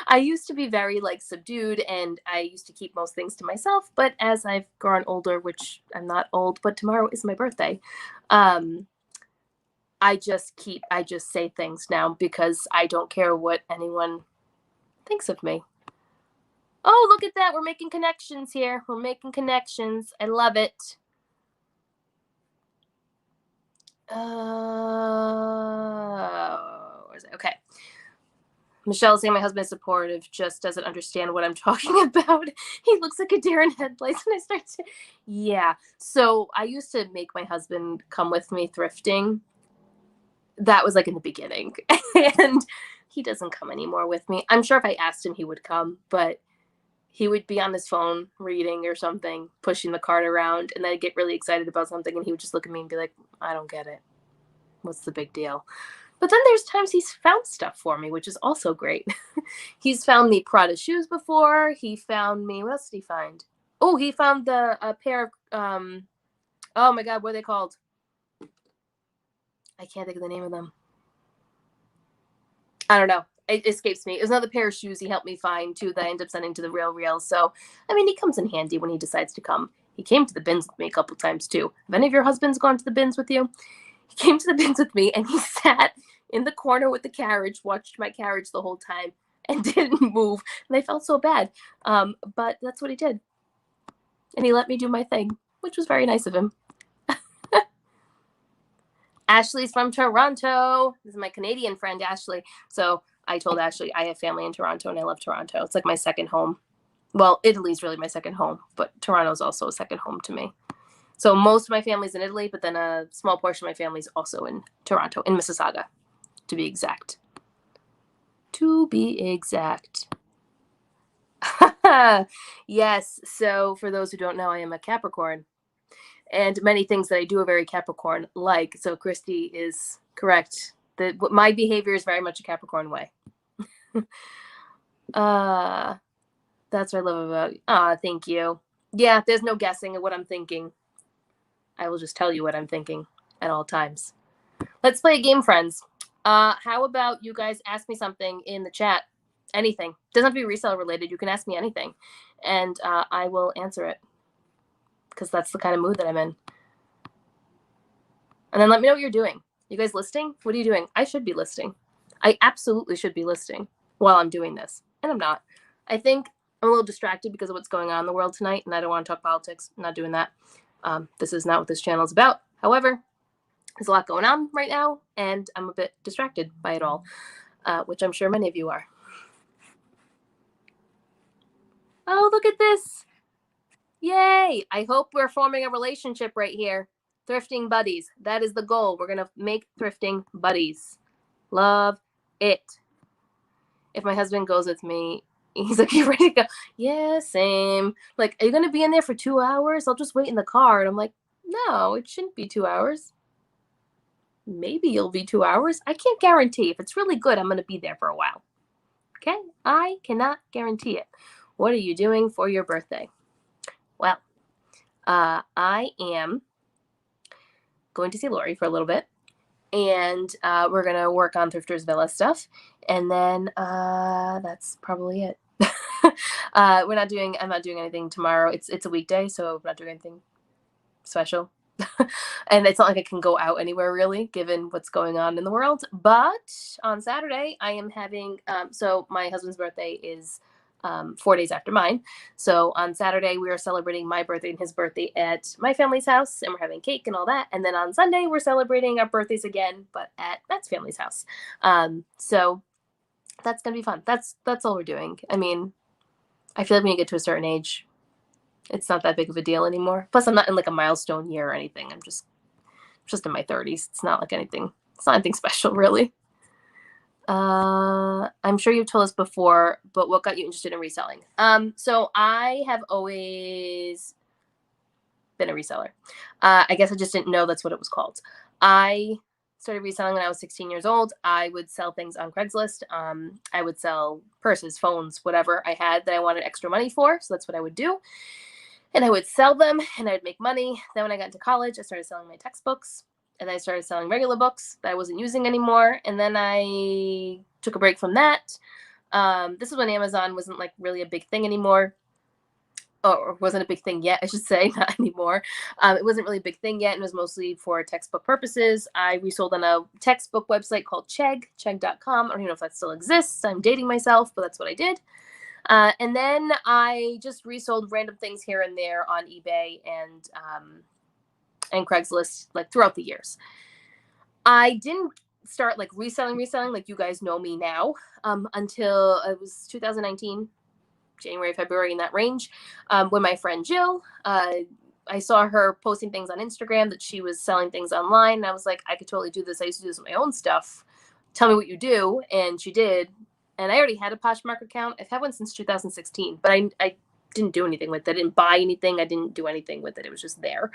I used to be very subdued, and I used to keep most things to myself. But as I've grown older, which I'm not old, but tomorrow is my birthday, I just say things now because I don't care what anyone thinks of me. Oh, look at that. We're making connections here. We're making connections. I love it. Okay. Michelle's saying my husband is supportive, just doesn't understand what I'm talking about. He looks like a deer in headlights when I start to... Yeah. So I used to make my husband come with me thrifting. That was in the beginning. And he doesn't come anymore with me. I'm sure if I asked him, he would come, but he would be on his phone reading or something, pushing the cart around, and then I'd get really excited about something, and he would just look at me and be like, I don't get it. What's the big deal? But then there's times he's found stuff for me, which is also great. He's found me Prada shoes before. He found me, what else did he find? Oh, he found a pair of, oh my God, what are they called? I can't think of the name of them. I don't know. It escapes me. It was another pair of shoes he helped me find too that I ended up sending to the Real. So, I mean, he comes in handy when he decides to come. He came to the bins with me a couple times too. Have any of your husbands gone to the bins with you? He came to the bins with me and he sat in the corner with the carriage, watched my carriage the whole time, and didn't move. And I felt so bad. But that's what he did. And he let me do my thing, which was very nice of him. Ashley's from Toronto. This is my Canadian friend, Ashley. So I told Ashley I have family in Toronto and I love Toronto. It's like my second home. Well, Italy's really my second home, but Toronto's also a second home to me. So most of my family's in Italy, but then a small portion of my family's also in Toronto, in Mississauga, to be exact. To be exact. Yes. So for those who don't know, I am a Capricorn. And many things that I do are very Capricorn-like. So Christy is correct. My behavior is very much a Capricorn way. That's what I love about. Thank you. Yeah, there's no guessing at what I'm thinking. I will just tell you what I'm thinking at all times. Let's play a game, friends. How about you guys ask me something in the chat? Anything. Doesn't have to be reseller related. You can ask me anything, and I will answer it. Because that's the kind of mood that I'm in. And then let me know what you're doing. You guys listing? What are you doing? I should be listing. I absolutely should be listing while I'm doing this. And I'm not. I think I'm a little distracted because of what's going on in the world tonight, and I don't want to talk politics. I'm not doing that. This is not what this channel is about. However, there's a lot going on right now, and I'm a bit distracted by it all, which I'm sure many of you are. Oh, look at this. Yay! I hope we're forming a relationship right here. Thrifting buddies. That is the goal. We're going to make thrifting buddies. Love it. If my husband goes with me, he's like, you ready to go? Yeah, same. Like, are you going to be in there for 2 hours? I'll just wait in the car. And I'm like, no, it shouldn't be 2 hours. Maybe you'll be 2 hours. I can't guarantee. If it's really good, I'm going to be there for a while. Okay? I cannot guarantee it. What are you doing for your birthday? Well, I am going to see Lori for a little bit, and we're going to work on Thrifters Villa stuff, and then that's probably it. I'm not doing anything tomorrow. It's a weekday, so I'm not doing anything special. And it's not like I can go out anywhere really, given what's going on in the world. But on Saturday, I am having, so my husband's birthday is 4 days after mine. So on Saturday, we are celebrating my birthday and his birthday at my family's house, and we're having cake and all that. And then on Sunday, we're celebrating our birthdays again, but at Matt's family's house. So that's going to be fun. That's all we're doing. I mean, I feel like when you get to a certain age, it's not that big of a deal anymore. Plus, I'm not in like a milestone year or anything. I'm just in my 30s. It's not anything special, really. I'm sure you've told us before, but what got you interested in reselling? So I have always been a reseller. I guess I just didn't know that's what it was called. I started reselling when I was 16 years old. I would sell things on Craigslist. I would sell purses, phones, whatever I had that I wanted extra money for. So that's what I would do. And I would sell them and I'd make money. Then when I got into college, I started selling my textbooks. And I started selling regular books that I wasn't using anymore. And then I took a break from that. This is when Amazon wasn't like really a big thing anymore. Or wasn't a big thing yet, I should say, not anymore. It wasn't really a big thing yet, and it was mostly for textbook purposes. I resold on a textbook website called chegg.com. I don't even know if that still exists. I'm dating myself, but that's what I did. And then I just resold random things here and there on eBay and Craigslist, like throughout the years. I didn't start like reselling, like you guys know me now, until it was 2019, January, February, in that range, when my friend Jill, I saw her posting things on Instagram that she was selling things online. And I was like, I could totally do this. I used to do this with my own stuff. tell me what you do. And she did. And I already had a Poshmark account. I've had one since 2016, but I didn't do anything with it. I didn't buy anything. I didn't do anything with it. It was just there.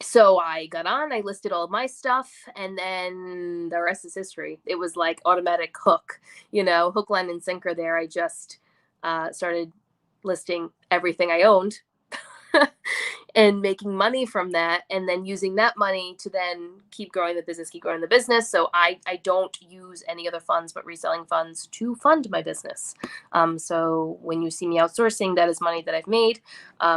So I got on, I listed all of my stuff, and then the rest is history. It was like automatic hook, hook, line, and sinker there. I just started listing everything I owned and making money from that, and then using that money to then keep growing the business. So I don't use any other funds but reselling funds to fund my business. So when you see me outsourcing, that is money that I've made.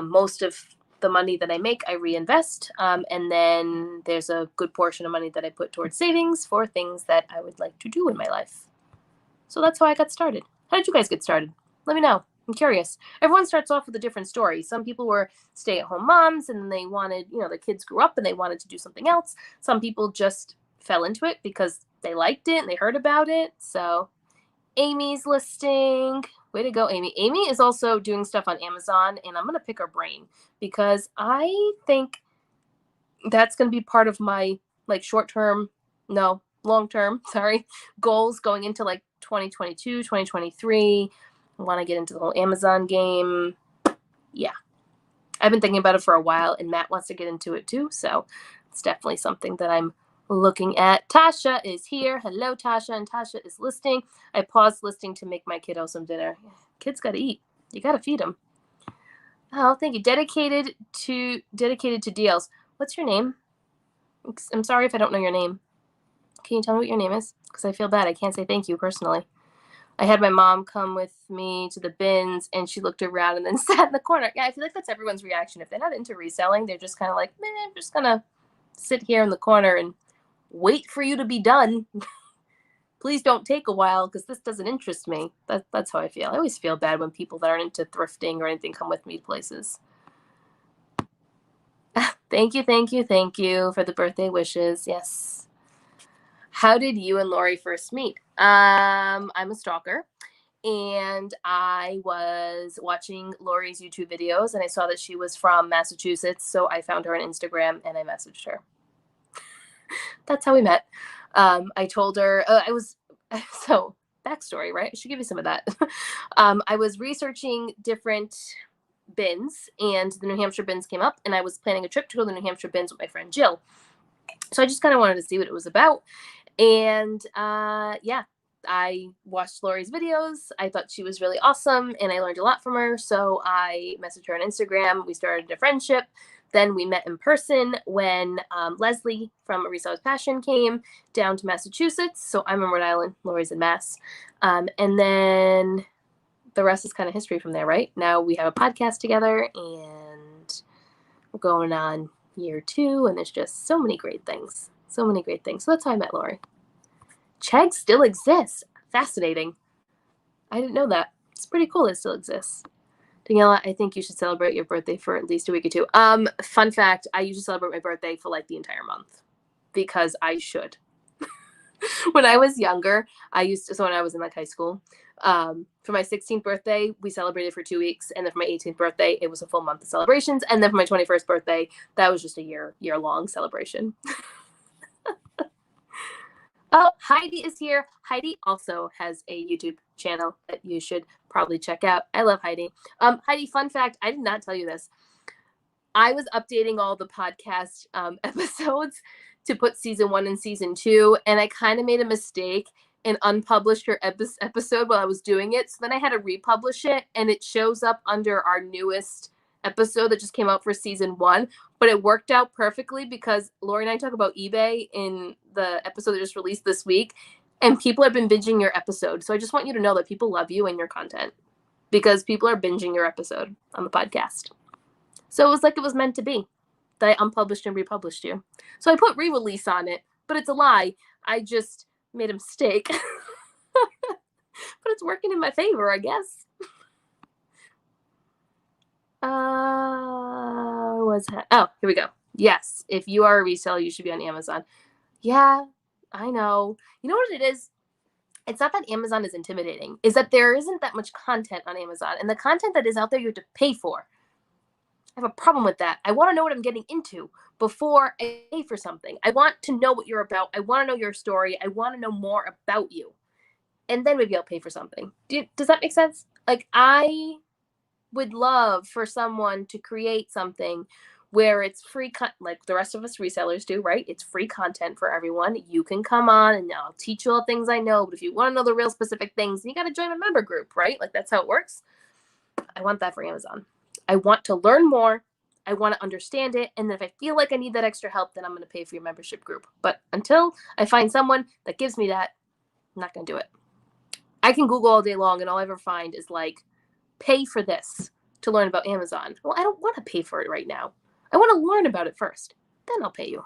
Most of the money that I make, I reinvest. And then there's a good portion of money that I put towards savings for things that I would like to do in my life. So that's how I got started. How did you guys get started? Let me know. I'm curious. Everyone starts off with a different story. Some people were stay-at-home moms and they wanted, the kids grew up and they wanted to do something else. Some people just fell into it because they liked it and they heard about it. So Amy's listing. Way to go, Amy. Amy is also doing stuff on Amazon, and I'm going to pick her brain because I think that's going to be part of my long-term, goals going into 2022, 2023. I want to get into the whole Amazon game. Yeah. I've been thinking about it for a while, and Matt wants to get into it too, so it's definitely something that I'm looking at. Tasha is here. Hello, Tasha. And Tasha is listing. I paused listing to make my kiddo some dinner. Kids got to eat. You got to feed them. Oh, thank you. Dedicated to deals. What's your name? I'm sorry if I don't know your name. Can you tell me what your name is? Because I feel bad. I can't say thank you personally. I had my mom come with me to the bins, and she looked around and then sat in the corner. Yeah, I feel like that's everyone's reaction. If they're not into reselling, they're just kind of like, man, I'm just going to sit here in the corner and wait for you to be done. Please don't take a while because this doesn't interest me. That's how I feel. I always feel bad when people that aren't into thrifting or anything come with me to places. Thank you for the birthday wishes. Yes. How did you and Lori first meet? I'm a stalker, and I was watching Lori's YouTube videos, and I saw that she was from Massachusetts, so I found her on Instagram, and I messaged her. That's how we met. I told her, so backstory, right? I should give you some of that. I was researching different bins, and the New Hampshire bins came up, and I was planning a trip to go to the New Hampshire bins with my friend Jill. So I just kind of wanted to see what it was about. And I watched Lori's videos. I thought she was really awesome, and I learned a lot from her. So I messaged her on Instagram. We started a friendship. Then we met in person when Leslie from A Reseller's Passion came down to Massachusetts. So I'm in Rhode Island, Lori's in Mass. And then the rest is kind of history from there, right? Now we have a podcast together, and we're going on year 2, and there's just so many great things. So many great things. So that's how I met Lori. Chegg still exists. Fascinating. I didn't know that. It's pretty cool it still exists. Daniela, I think you should celebrate your birthday for at least a week or 2. Fun fact, I usually celebrate my birthday for the entire month because I should. When I was younger, when I was in high school, for my 16th birthday, we celebrated for 2 weeks. And then for my 18th birthday, it was a full month of celebrations. And then for my 21st birthday, that was just a year-long celebration. Oh, Heidi is here. Heidi also has a YouTube channel that you should probably check out. I love Heidi. Heidi, fun fact, I did not tell you this. I was updating all the podcast episodes to put season 1 and season 2, and I kind of made a mistake and unpublished her episode while I was doing it. So then I had to republish it, and it shows up under our newest episode that just came out for season 1. But it worked out perfectly because Lori and I talk about eBay in the episode that just released this week, and people have been binging your episode. So I just want you to know that people love you and your content because people are binging your episode on the podcast. So it was like it was meant to be that I unpublished and republished you. So I put re-release on it, but it's a lie. I just made a mistake. But it's working in my favor, I guess. Oh, here we go. Yes, if you are a reseller, you should be on Amazon. Yeah, I know. You know what it is? It's not that Amazon is intimidating. It's that there isn't that much content on Amazon. And the content that is out there, you have to pay for. I have a problem with that. I want to know what I'm getting into before I pay for something. I want to know what you're about. I want to know your story. I want to know more about you. And then maybe I'll pay for something. Does that make sense? Like, I would love for someone to create something where it's free, like the rest of us resellers do, right? It's free content for everyone. You can come on and I'll teach you all things I know. But if you want to know the real specific things, you got to join a member group, right? Like, that's how it works. I want that for Amazon. I want to learn more. I want to understand it. And then if I feel like I need that extra help, then I'm going to pay for your membership group. But until I find someone that gives me that, I'm not going to do it. I can Google all day long and all I ever find is like, pay for this to learn about Amazon. Well, I don't want to pay for it right now. I want to learn about it first. Then I'll pay you.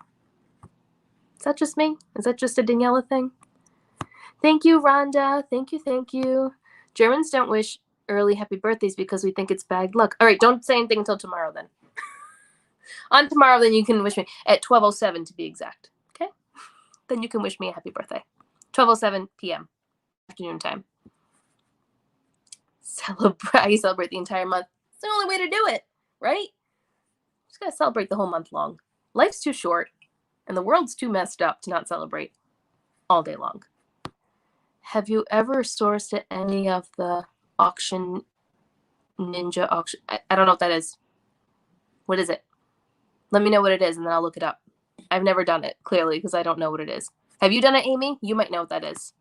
Is that just me? Is that just a Daniela thing? Thank you, Rhonda. Thank you, thank you. Germans don't wish early happy birthdays because we think it's bad luck. All right, don't say anything until tomorrow then. On tomorrow, then you can wish me at 12:07 to be exact. Okay? Then you can wish me a happy birthday. 12:07 p.m. afternoon time. I celebrate the entire month. It's the only way to do it, right? Just gotta celebrate the whole month long. Life's too short, and the world's too messed up to not celebrate all day long. Have you ever sourced at any of the auction ninja auction? I don't know what that is. What is it? Let me know what it is, and then I'll look it up. I've never done it, clearly, because I don't know what it is. Have you done it, Amy? You might know what that is.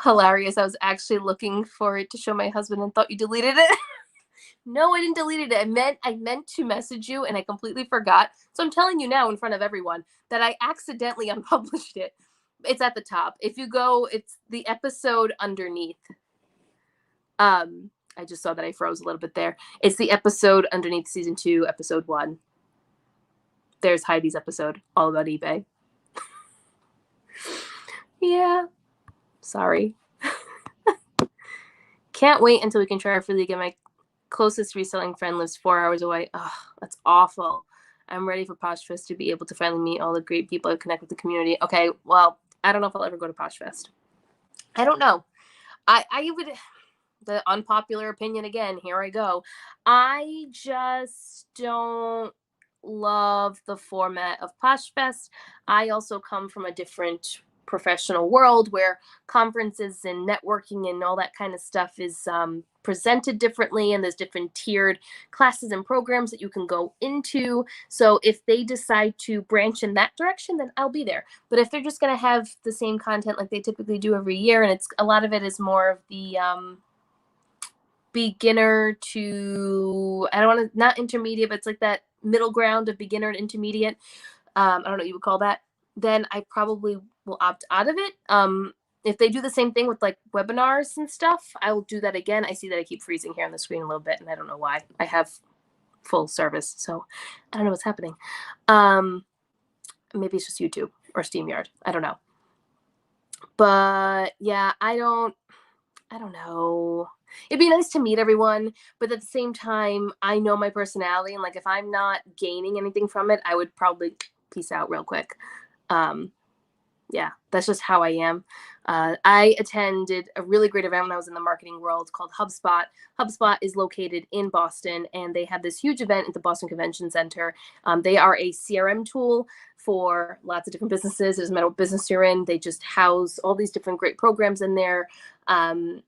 Hilarious. I was actually looking for it to show my husband and thought you deleted it. No, I didn't delete it. I meant to message you and I completely forgot. So I'm telling you now in front of everyone that I accidentally unpublished it. It's at the top. If you go, it's the episode underneath. I just saw that I froze a little bit there. It's the episode underneath season 2, episode 1. There's Heidi's episode all about eBay. Yeah. Sorry. Can't wait until we can try our free league. My closest reselling friend lives 4 hours away. Oh, that's awful. I'm ready for PoshFest to be able to finally meet all the great people and connect with the community. Okay, well, I don't know if I'll ever go to PoshFest. I don't know. I would, the unpopular opinion again, here I go. I just don't love the format of PoshFest. I also come from a different professional world where conferences and networking and all that kind of stuff is presented differently, and there's different tiered classes and programs that you can go into. So if they decide to branch in that direction, then I'll be there. But if they're just going to have the same content like they typically do every year, and it's a lot of it is more of the beginner to, I don't want to, not intermediate, but it's like that middle ground of beginner and intermediate. I don't know what you would call that. Then I probably will opt out of it. If they do the same thing with like webinars and stuff, I will do that again. I see that I keep freezing here on the screen a little bit, and I don't know why. I have full service, so I don't know what's happening. Maybe it's just YouTube or SteamYard. I don't know. But yeah, I don't know. It'd be nice to meet everyone, but at the same time, I know my personality, and like if I'm not gaining anything from it, I would probably peace out real quick. Yeah, that's just how I am. I attended a really great event when I was in the marketing world called HubSpot. HubSpot is located in Boston, and they have this huge event at the Boston Convention Center. They are a CRM tool for lots of different businesses. It doesn't matter what business you're in. They just house all these different great programs in there. And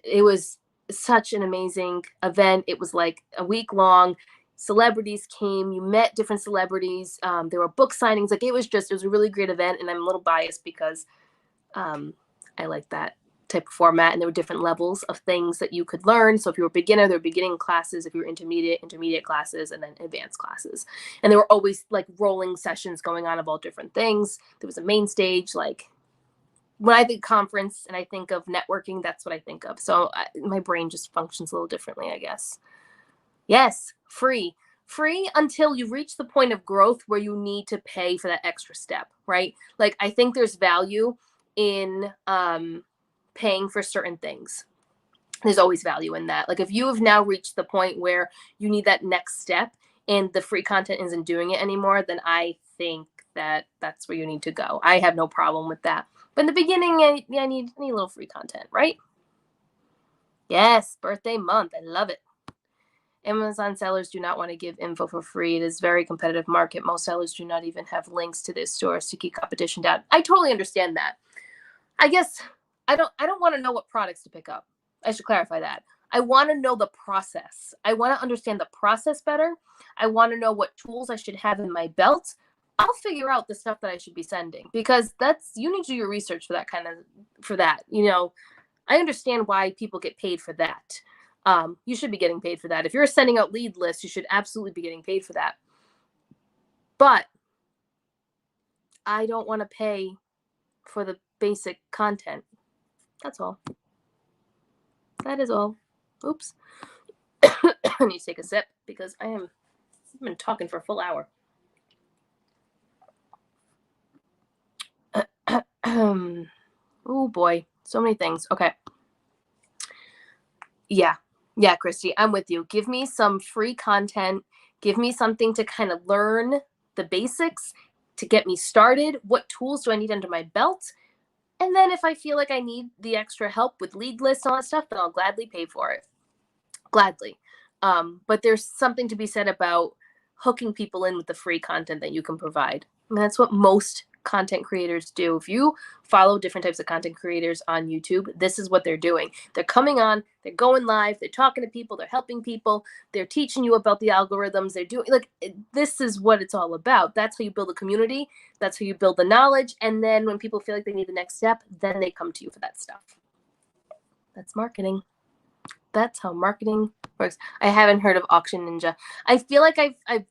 it was such an amazing event. It was like a week long. Celebrities came, you met different celebrities. There were book signings. Like it was a really great event. And I'm a little biased because I like that type of format. And there were different levels of things that you could learn. So if you were a beginner, there were beginning classes. If you were intermediate classes, and then advanced classes. And there were always like rolling sessions going on about different things. There was a main stage. Like when I think conference and I think of networking, that's what I think of. So my brain just functions a little differently, I guess. Yes, free until you reach the point of growth where you need to pay for that extra step, right? Like I think there's value in paying for certain things. There's always value in that. Like if you have now reached the point where you need that next step and the free content isn't doing it anymore, then I think that that's where you need to go. I have no problem with that. But in the beginning, I need a little free content, right? Yes, birthday month. I love it. Amazon sellers do not want to give info for free. It is a very competitive market. Most sellers do not even have links to their stores to keep competition down. I totally understand that. I guess I don't want to know what products to pick up. I should clarify that. I want to know the process. I want to understand the process better. I want to know what tools I should have in my belt. I'll figure out the stuff that I should be sending, because you need to do your research for that. I understand why people get paid for that. You should be getting paid for that. If you're sending out lead lists, you should absolutely be getting paid for that. But I don't want to pay for the basic content. That's all. That is all. Oops. I need to take a sip because I've been talking for a full hour. Oh boy, so many things. Okay. Yeah, Christy, I'm with you. Give me some free content. Give me something to kind of learn the basics to get me started. What tools do I need under my belt? And then if I feel like I need the extra help with lead lists and all that stuff, then I'll gladly pay for it. Gladly. But there's something to be said about hooking people in with the free content that you can provide. And that's what most content creators do. If you follow different types of content creators on YouTube, this is what they're doing. They're coming on, they're going live, they're talking to people, they're helping people, they're teaching you about the algorithms, they're doing, this is what it's all about. That's how you build a community. That's how you build the knowledge. And then when people feel like they need the next step, then they come to you for that stuff. That's marketing. That's how marketing works. I haven't heard of Auction Ninja. I feel like I've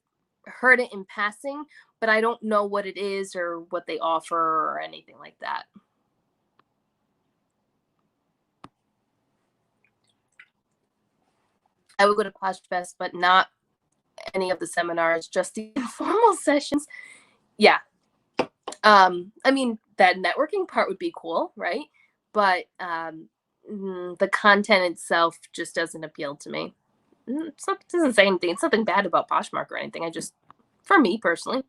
heard it in passing, but I don't know what it is or what they offer or anything like that. I would go to Posh Fest, but not any of the seminars, just the informal sessions. Yeah. I mean, that networking part would be cool, right? But the content itself just doesn't appeal to me. It doesn't say anything. It's nothing bad about Poshmark or anything. For me personally,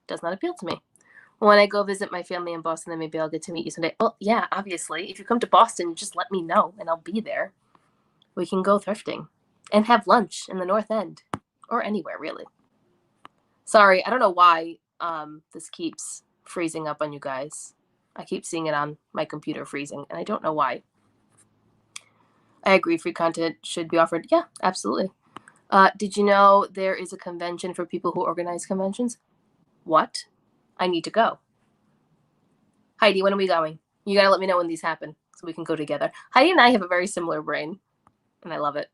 does not appeal to me. When I go visit my family in Boston, then maybe I'll get to meet you someday. Well, yeah, obviously. If you come to Boston, just let me know and I'll be there. We can go thrifting and have lunch in the North End or anywhere, really. Sorry, I don't know why this keeps freezing up on you guys. I keep seeing it on my computer freezing, and I don't know why. I agree, free content should be offered. Yeah, absolutely. Did you know there is a convention for people who organize conventions? What? I need to go. Heidi, when are we going? You gotta let me know when these happen so we can go together. Heidi and I have a very similar brain, and I love it.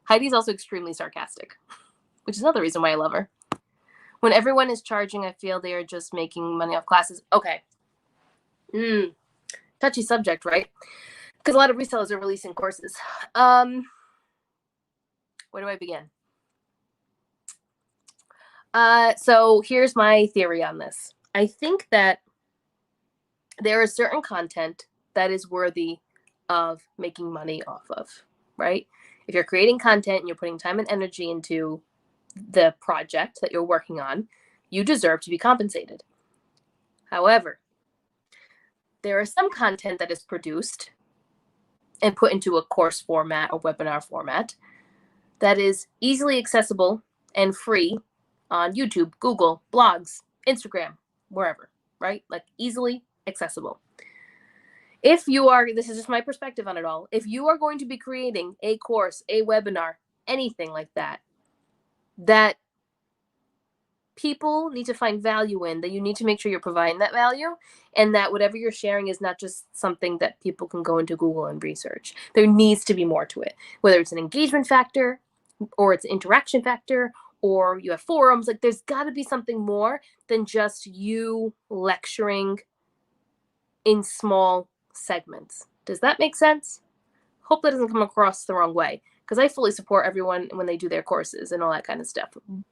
Heidi's also extremely sarcastic, which is another reason why I love her. When everyone is charging, I feel they are just making money off classes. Okay. Touchy subject, right? Because a lot of resellers are releasing courses. Where do I begin? So here's my theory on this. I think that there is certain content that is worthy of making money off of, right? If you're creating content and you're putting time and energy into the project that you're working on, you deserve to be compensated. However, there is some content that is produced and put into a course format or webinar format that is easily accessible and free on YouTube, Google, blogs, Instagram, wherever, right? Like easily accessible. This is just my perspective on it all. If you are going to be creating a course, a webinar, anything like that people need to find value in, that you need to make sure you're providing that value, and that whatever you're sharing is not just something that people can go into Google and research. There needs to be more to it, whether it's an engagement factor or it's an interaction factor or you have forums. Like there's got to be something more than just you lecturing in small segments. Does that make sense? Hope that doesn't come across the wrong way, because I fully support everyone when they do their courses and all that kind of stuff.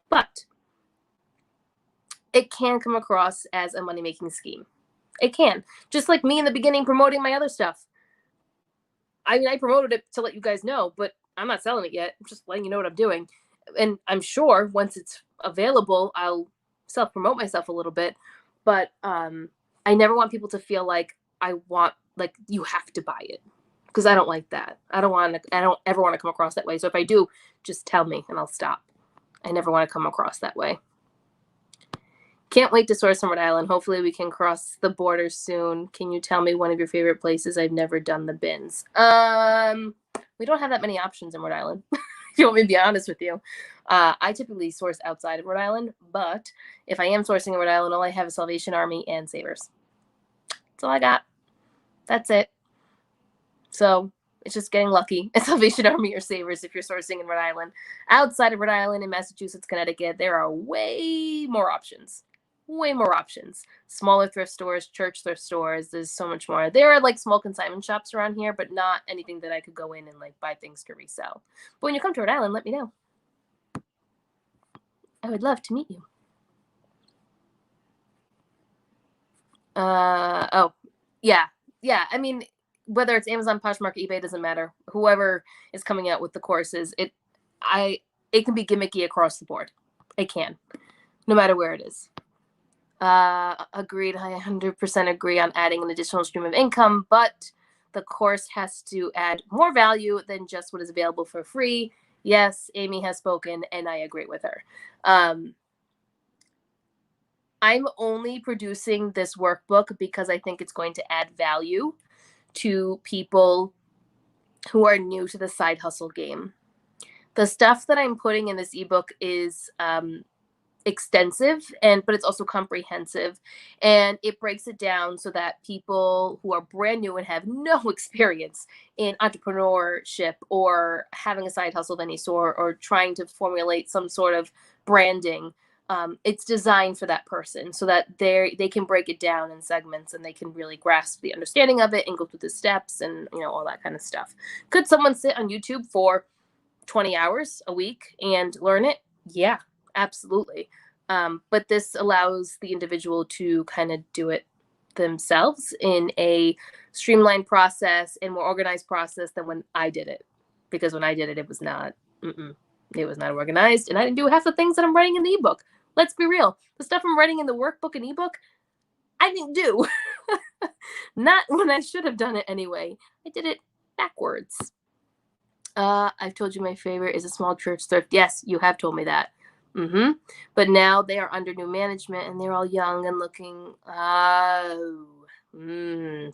But it can come across as a money-making scheme. It can. Just like me in the beginning promoting my other stuff. I mean, I promoted it to let you guys know, but I'm not selling it yet. I'm just letting you know what I'm doing. And I'm sure once it's available, I'll self-promote myself a little bit. But I never want people to feel like you have to buy it. because I don't like that. I don't ever want to come across that way. So if I do, just tell me and I'll stop. I never want to come across that way. Can't wait to source from Rhode Island. Hopefully we can cross the border soon. Can you tell me one of your favorite places? I've never done the bins. We don't have that many options in Rhode Island. If you want me to be honest with you. I typically source outside of Rhode Island, but if I am sourcing in Rhode Island, all I have is Salvation Army and Savers. That's all I got. That's it. So it's just getting lucky at Salvation Army or Savers if you're sourcing in Rhode Island. Outside of Rhode Island, in Massachusetts, Connecticut, there are way more options. Way more options. Smaller thrift stores, church thrift stores. There's so much more. There are like small consignment shops around here, but not anything that I could go in and like buy things to resell. But when you come to Rhode Island, let me know. I would love to meet you. Oh, yeah. Yeah. I mean, whether it's Amazon, Poshmark, eBay, doesn't matter. Whoever is coming out with the courses, it can be gimmicky across the board. It can, no matter where it is. Agreed. I 100% agree on adding an additional stream of income, but the course has to add more value than just what is available for free. Yes, Amy has spoken, and I agree with her. I'm only producing this workbook because I think it's going to add value to people who are new to the side hustle game. The stuff that I'm putting in this ebook is extensive, but it's also comprehensive, and it breaks it down so that people who are brand new and have no experience in entrepreneurship or having a side hustle of any sort or trying to formulate some sort of branding, it's designed for that person so that they can break it down in segments and they can really grasp the understanding of it and go through the steps and all that kind of stuff. Could someone sit on YouTube for 20 hours a week and learn it? Yeah, absolutely. But this allows the individual to kind of do it themselves in a streamlined process and more organized process than when I did it. Because when I did it, it was not organized, and I didn't do half the things that I'm writing in the ebook. Let's be real. The stuff I'm writing in the workbook and ebook, I didn't do. Not when I should have done it anyway. I did it backwards. I've told you my favorite is a small church thrift. Yes, you have told me that. But now they are under new management and they're all young and looking.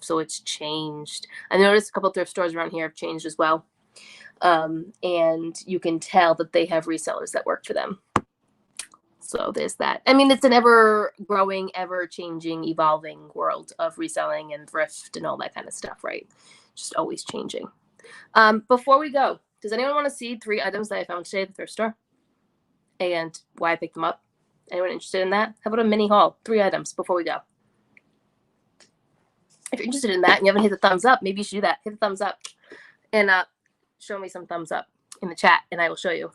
So it's changed. I noticed a couple of thrift stores around here have changed as well. And you can tell that they have resellers that work for them. So there's that. I mean, it's an ever-growing, ever-changing, evolving world of reselling and thrift and all that kind of stuff, right? Just always changing. Before we go, does anyone want to see 3 items that I found today at the thrift store and why I picked them up? Anyone interested in that? How about a mini haul? 3 items before we go. If you're interested in that and you haven't hit the thumbs up, maybe you should do that. Hit the thumbs up and show me some thumbs up in the chat, and I will show you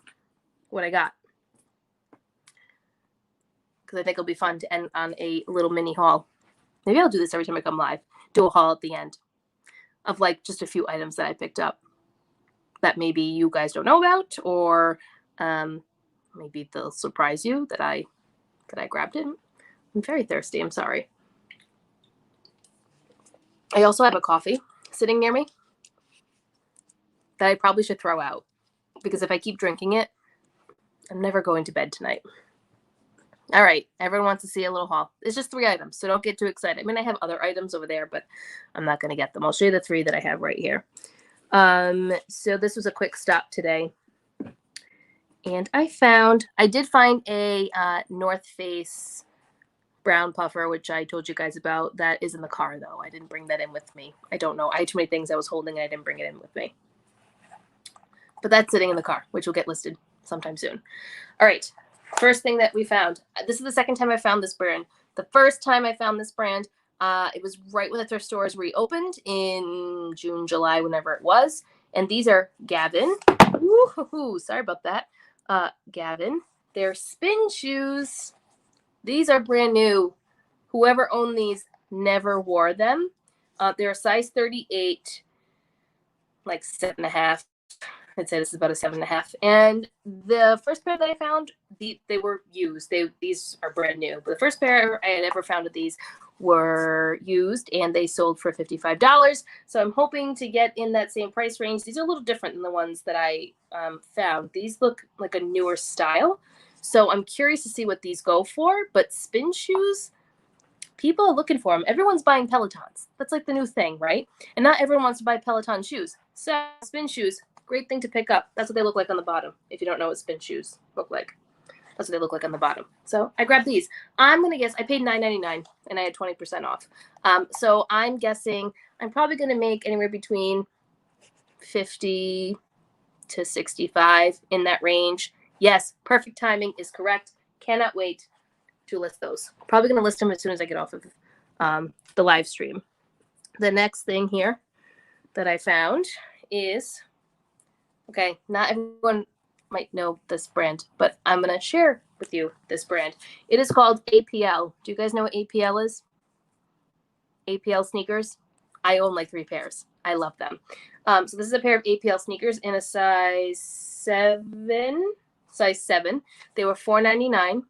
what I got. Because I think it'll be fun to end on a little mini haul. Maybe I'll do this every time I come live. Do a haul at the end of like just a few items that I picked up that maybe you guys don't know about, or maybe they'll surprise you that I grabbed it. I'm very thirsty. I'm sorry. I also have a coffee sitting near me that I probably should throw out, because if I keep drinking it, I'm never going to bed tonight. All right, everyone wants to see a little haul. It's just 3 items, so don't get too excited. I mean, I have other items over there, but I'm not going to get them. I'll show you the 3 that I have right here. So this was a quick stop today. And I did find a North Face brown puffer, which I told you guys about. That is in the car, though. I didn't bring that in with me. I don't know. I had too many things I was holding, and I didn't bring it in with me. But that's sitting in the car, which will get listed sometime soon. All right. First thing that we found. This is the second time I found this brand. The first time I found this brand, it was right when the thrift stores reopened in June, July, whenever it was. And these are Gavin. Woo-hoo-hoo. Sorry about that. Gavin. They're spin shoes. These are brand new. Whoever owned these never wore them. They're a size 38, like 7.5. I'd say this is about a 7.5. And the first pair that I found, they were used. These are brand new. But the first pair I had ever found of these were used and they sold for $55. So I'm hoping to get in that same price range. These are a little different than the ones that I found. These look like a newer style. So I'm curious to see what these go for. But spin shoes, people are looking for them. Everyone's buying Pelotons. That's like the new thing, right? And not everyone wants to buy Peloton shoes. So spin shoes, great thing to pick up. That's what they look like on the bottom, if you don't know what spin shoes look like. That's what they look like on the bottom. So I grabbed these. I'm going to guess I paid $9.99 and I had 20% off. So I'm guessing I'm probably going to make anywhere between 50 to 65 in that range. Yes, perfect timing is correct. Cannot wait to list those. Probably going to list them as soon as I get off of the live stream. The next thing here that I found is, okay, not everyone might know this brand, but I'm going to share with you this brand. It is called APL. Do you guys know what APL is? APL sneakers. I own like 3 pairs. I love them. So this is a pair of APL sneakers in a size 7. They were $4.99.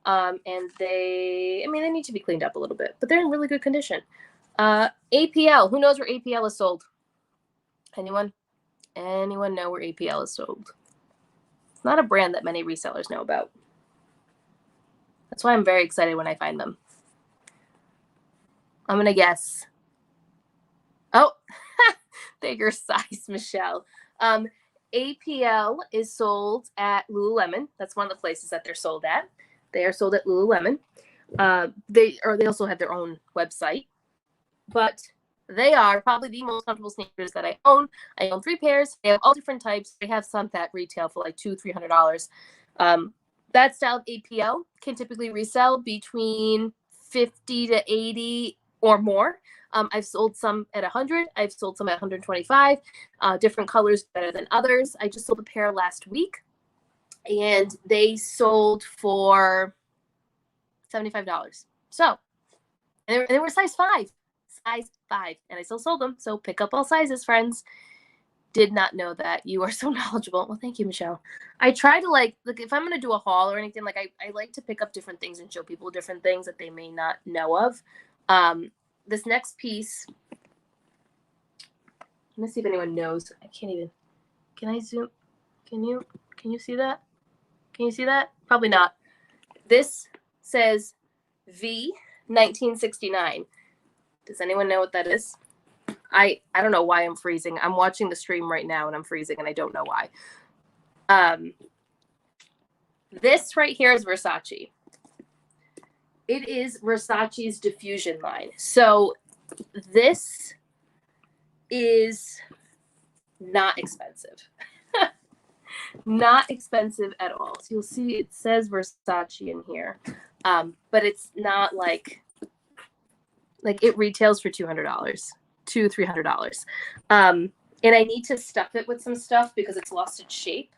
And they need to be cleaned up a little bit, but they're in really good condition. APL, who knows where APL is sold? Anyone know where APL is sold? It's not a brand that many resellers know about. That's why I'm very excited when I find them. I'm going to guess. Oh, bigger size, Michelle. APL is sold at Lululemon. That's one of the places that they're sold at. They are sold at Lululemon. They also have their own website, but they are probably the most comfortable sneakers that I own. I own 3 pairs. They have all different types. They have some that retail for like $200-$300. That style of APL can typically resell between 50 to 80 or more. I've sold some at 100. I've sold some at 125. Different colors better than others. I just sold a pair last week, and they sold for $75. So, and they were size 5, and I still sold them. So pick up all sizes, friends. Did not know that. You are so knowledgeable. Well, thank you, Michelle. I try to like if I'm going to do a haul or anything, like I like to pick up different things and show people different things that they may not know of. This next piece, let me see if anyone knows. I can't even. Can I zoom? Can you see that? Can you see that? Probably not. This says V 1969. Does anyone know what that is? I don't know why I'm freezing. I'm watching the stream right now and I'm freezing and I don't know why. This right here is Versace. It is Versace's diffusion line. So this is not expensive. Not expensive at all. So you'll see it says Versace in here. But it's not like it retails for $200, $200-$300. And I need to stuff it with some stuff because it's lost its shape.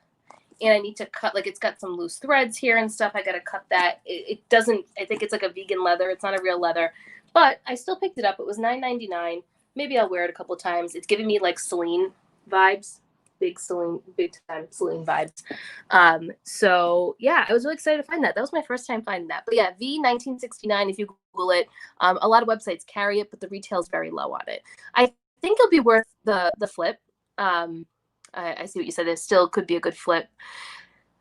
And I need to cut, it's got some loose threads here and stuff. I got to cut that. It doesn't, I think it's like a vegan leather. It's not a real leather. But I still picked it up. It was $9.99. Maybe I'll wear it a couple times. It's giving me like Celine vibes. Big time Celine vibes. So yeah, I was really excited to find that. That was my first time finding that. But yeah, V 1969, if you Google it, a lot of websites carry it, but the retail is very low on it. I think it'll be worth the flip. I see what you said. It still could be a good flip.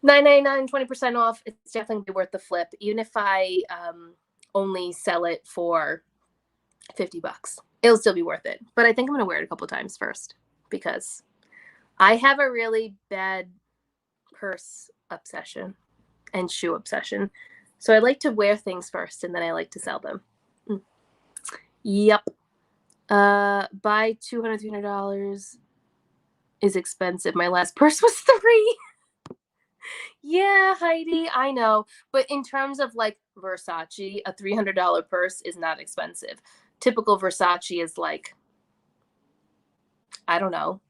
$9.99, 20% off. It's definitely worth the flip, even if I only sell it for $50. It'll still be worth it. But I think I'm gonna wear it a couple times first because I have a really bad purse obsession and shoe obsession. So I like to wear things first and then I like to sell them. Yep. Buy $200, $300 is expensive. My last purse was $3. Yeah, Heidi, I know. But in terms of like Versace, a $300 purse is not expensive. Typical Versace is like, I don't know,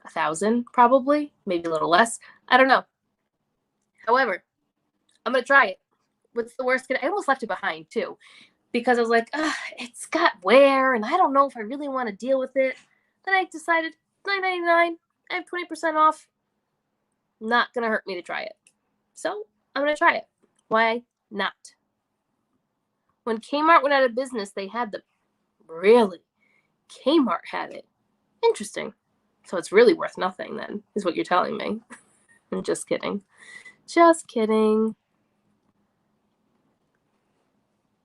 1,000 probably, maybe a little less. I don't know. However, I'm going to try it. What's the worst? I almost left it behind too because I was like, it's got wear and I don't know if I really want to deal with it. Then I decided $9.99. I have 20% off. Not going to hurt me to try it. So I'm going to try it. Why not? When Kmart went out of business, they had them. Really? Kmart had it. Interesting. So it's really worth nothing then, is what you're telling me. I'm just kidding. Just kidding.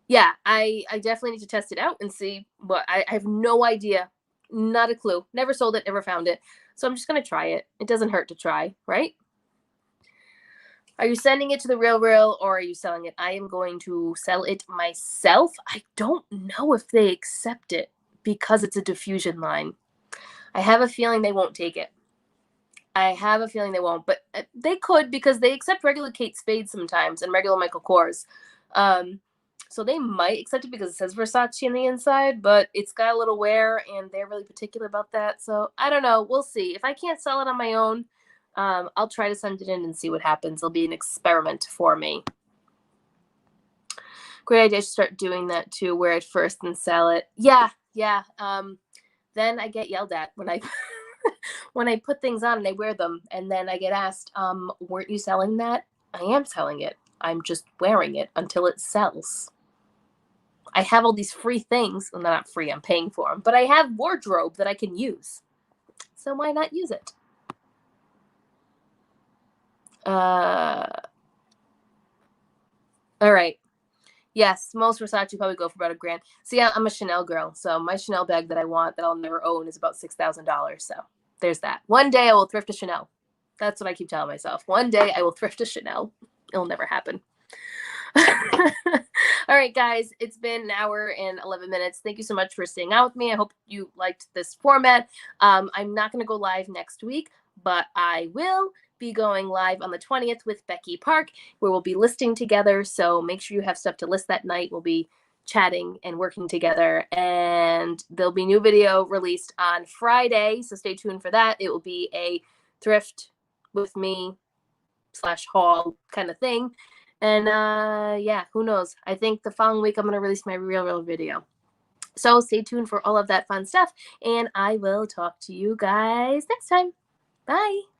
Yeah, I definitely need to test it out and see what I have no idea. Not a clue. Never sold it, never found it. So I'm just gonna try it. It doesn't hurt to try, right? Are you sending it to the Real or are you selling it? I am going to sell it myself. I don't know if they accept it because it's a diffusion line. I have a feeling they won't take it. I have a feeling they won't, but they could because they accept regular Kate Spade sometimes and regular Michael Kors. So they might accept it because it says Versace on the inside, but it's got a little wear and they're really particular about that. So I don't know. We'll see. If I can't sell it on my own, I'll try to send it in and see what happens. It'll be an experiment for me. Great idea to start doing that too. Wear it first and sell it. Yeah. Then I get yelled at when I when I put things on and I wear them, and then I get asked, "Weren't you selling that?" I am selling it. I'm just wearing it until it sells. I have all these free things, and they're not free. I'm paying for them, but I have wardrobe that I can use. So why not use it? All right. Yes, most Versace probably go for about $1,000. See, I'm a Chanel girl, so my Chanel bag that I want that I'll never own is about $6,000. So there's that. One day I will thrift a Chanel. That's what I keep telling myself. One day I will thrift a Chanel. It'll never happen. All right, guys, it's been an hour and 11 minutes. Thank you so much for staying out with me. I hope you liked this format. I'm not going to go live next week, but I will be going live on the 20th with Becky Park, where we'll be listing together. So make sure you have stuff to list that night. We'll be chatting and working together, and there'll be new video released on Friday. So stay tuned for that. It will be a thrift with me / haul kind of thing. And yeah, who knows? I think the following week I'm going to release my real video. So stay tuned for all of that fun stuff. And I will talk to you guys next time. Bye.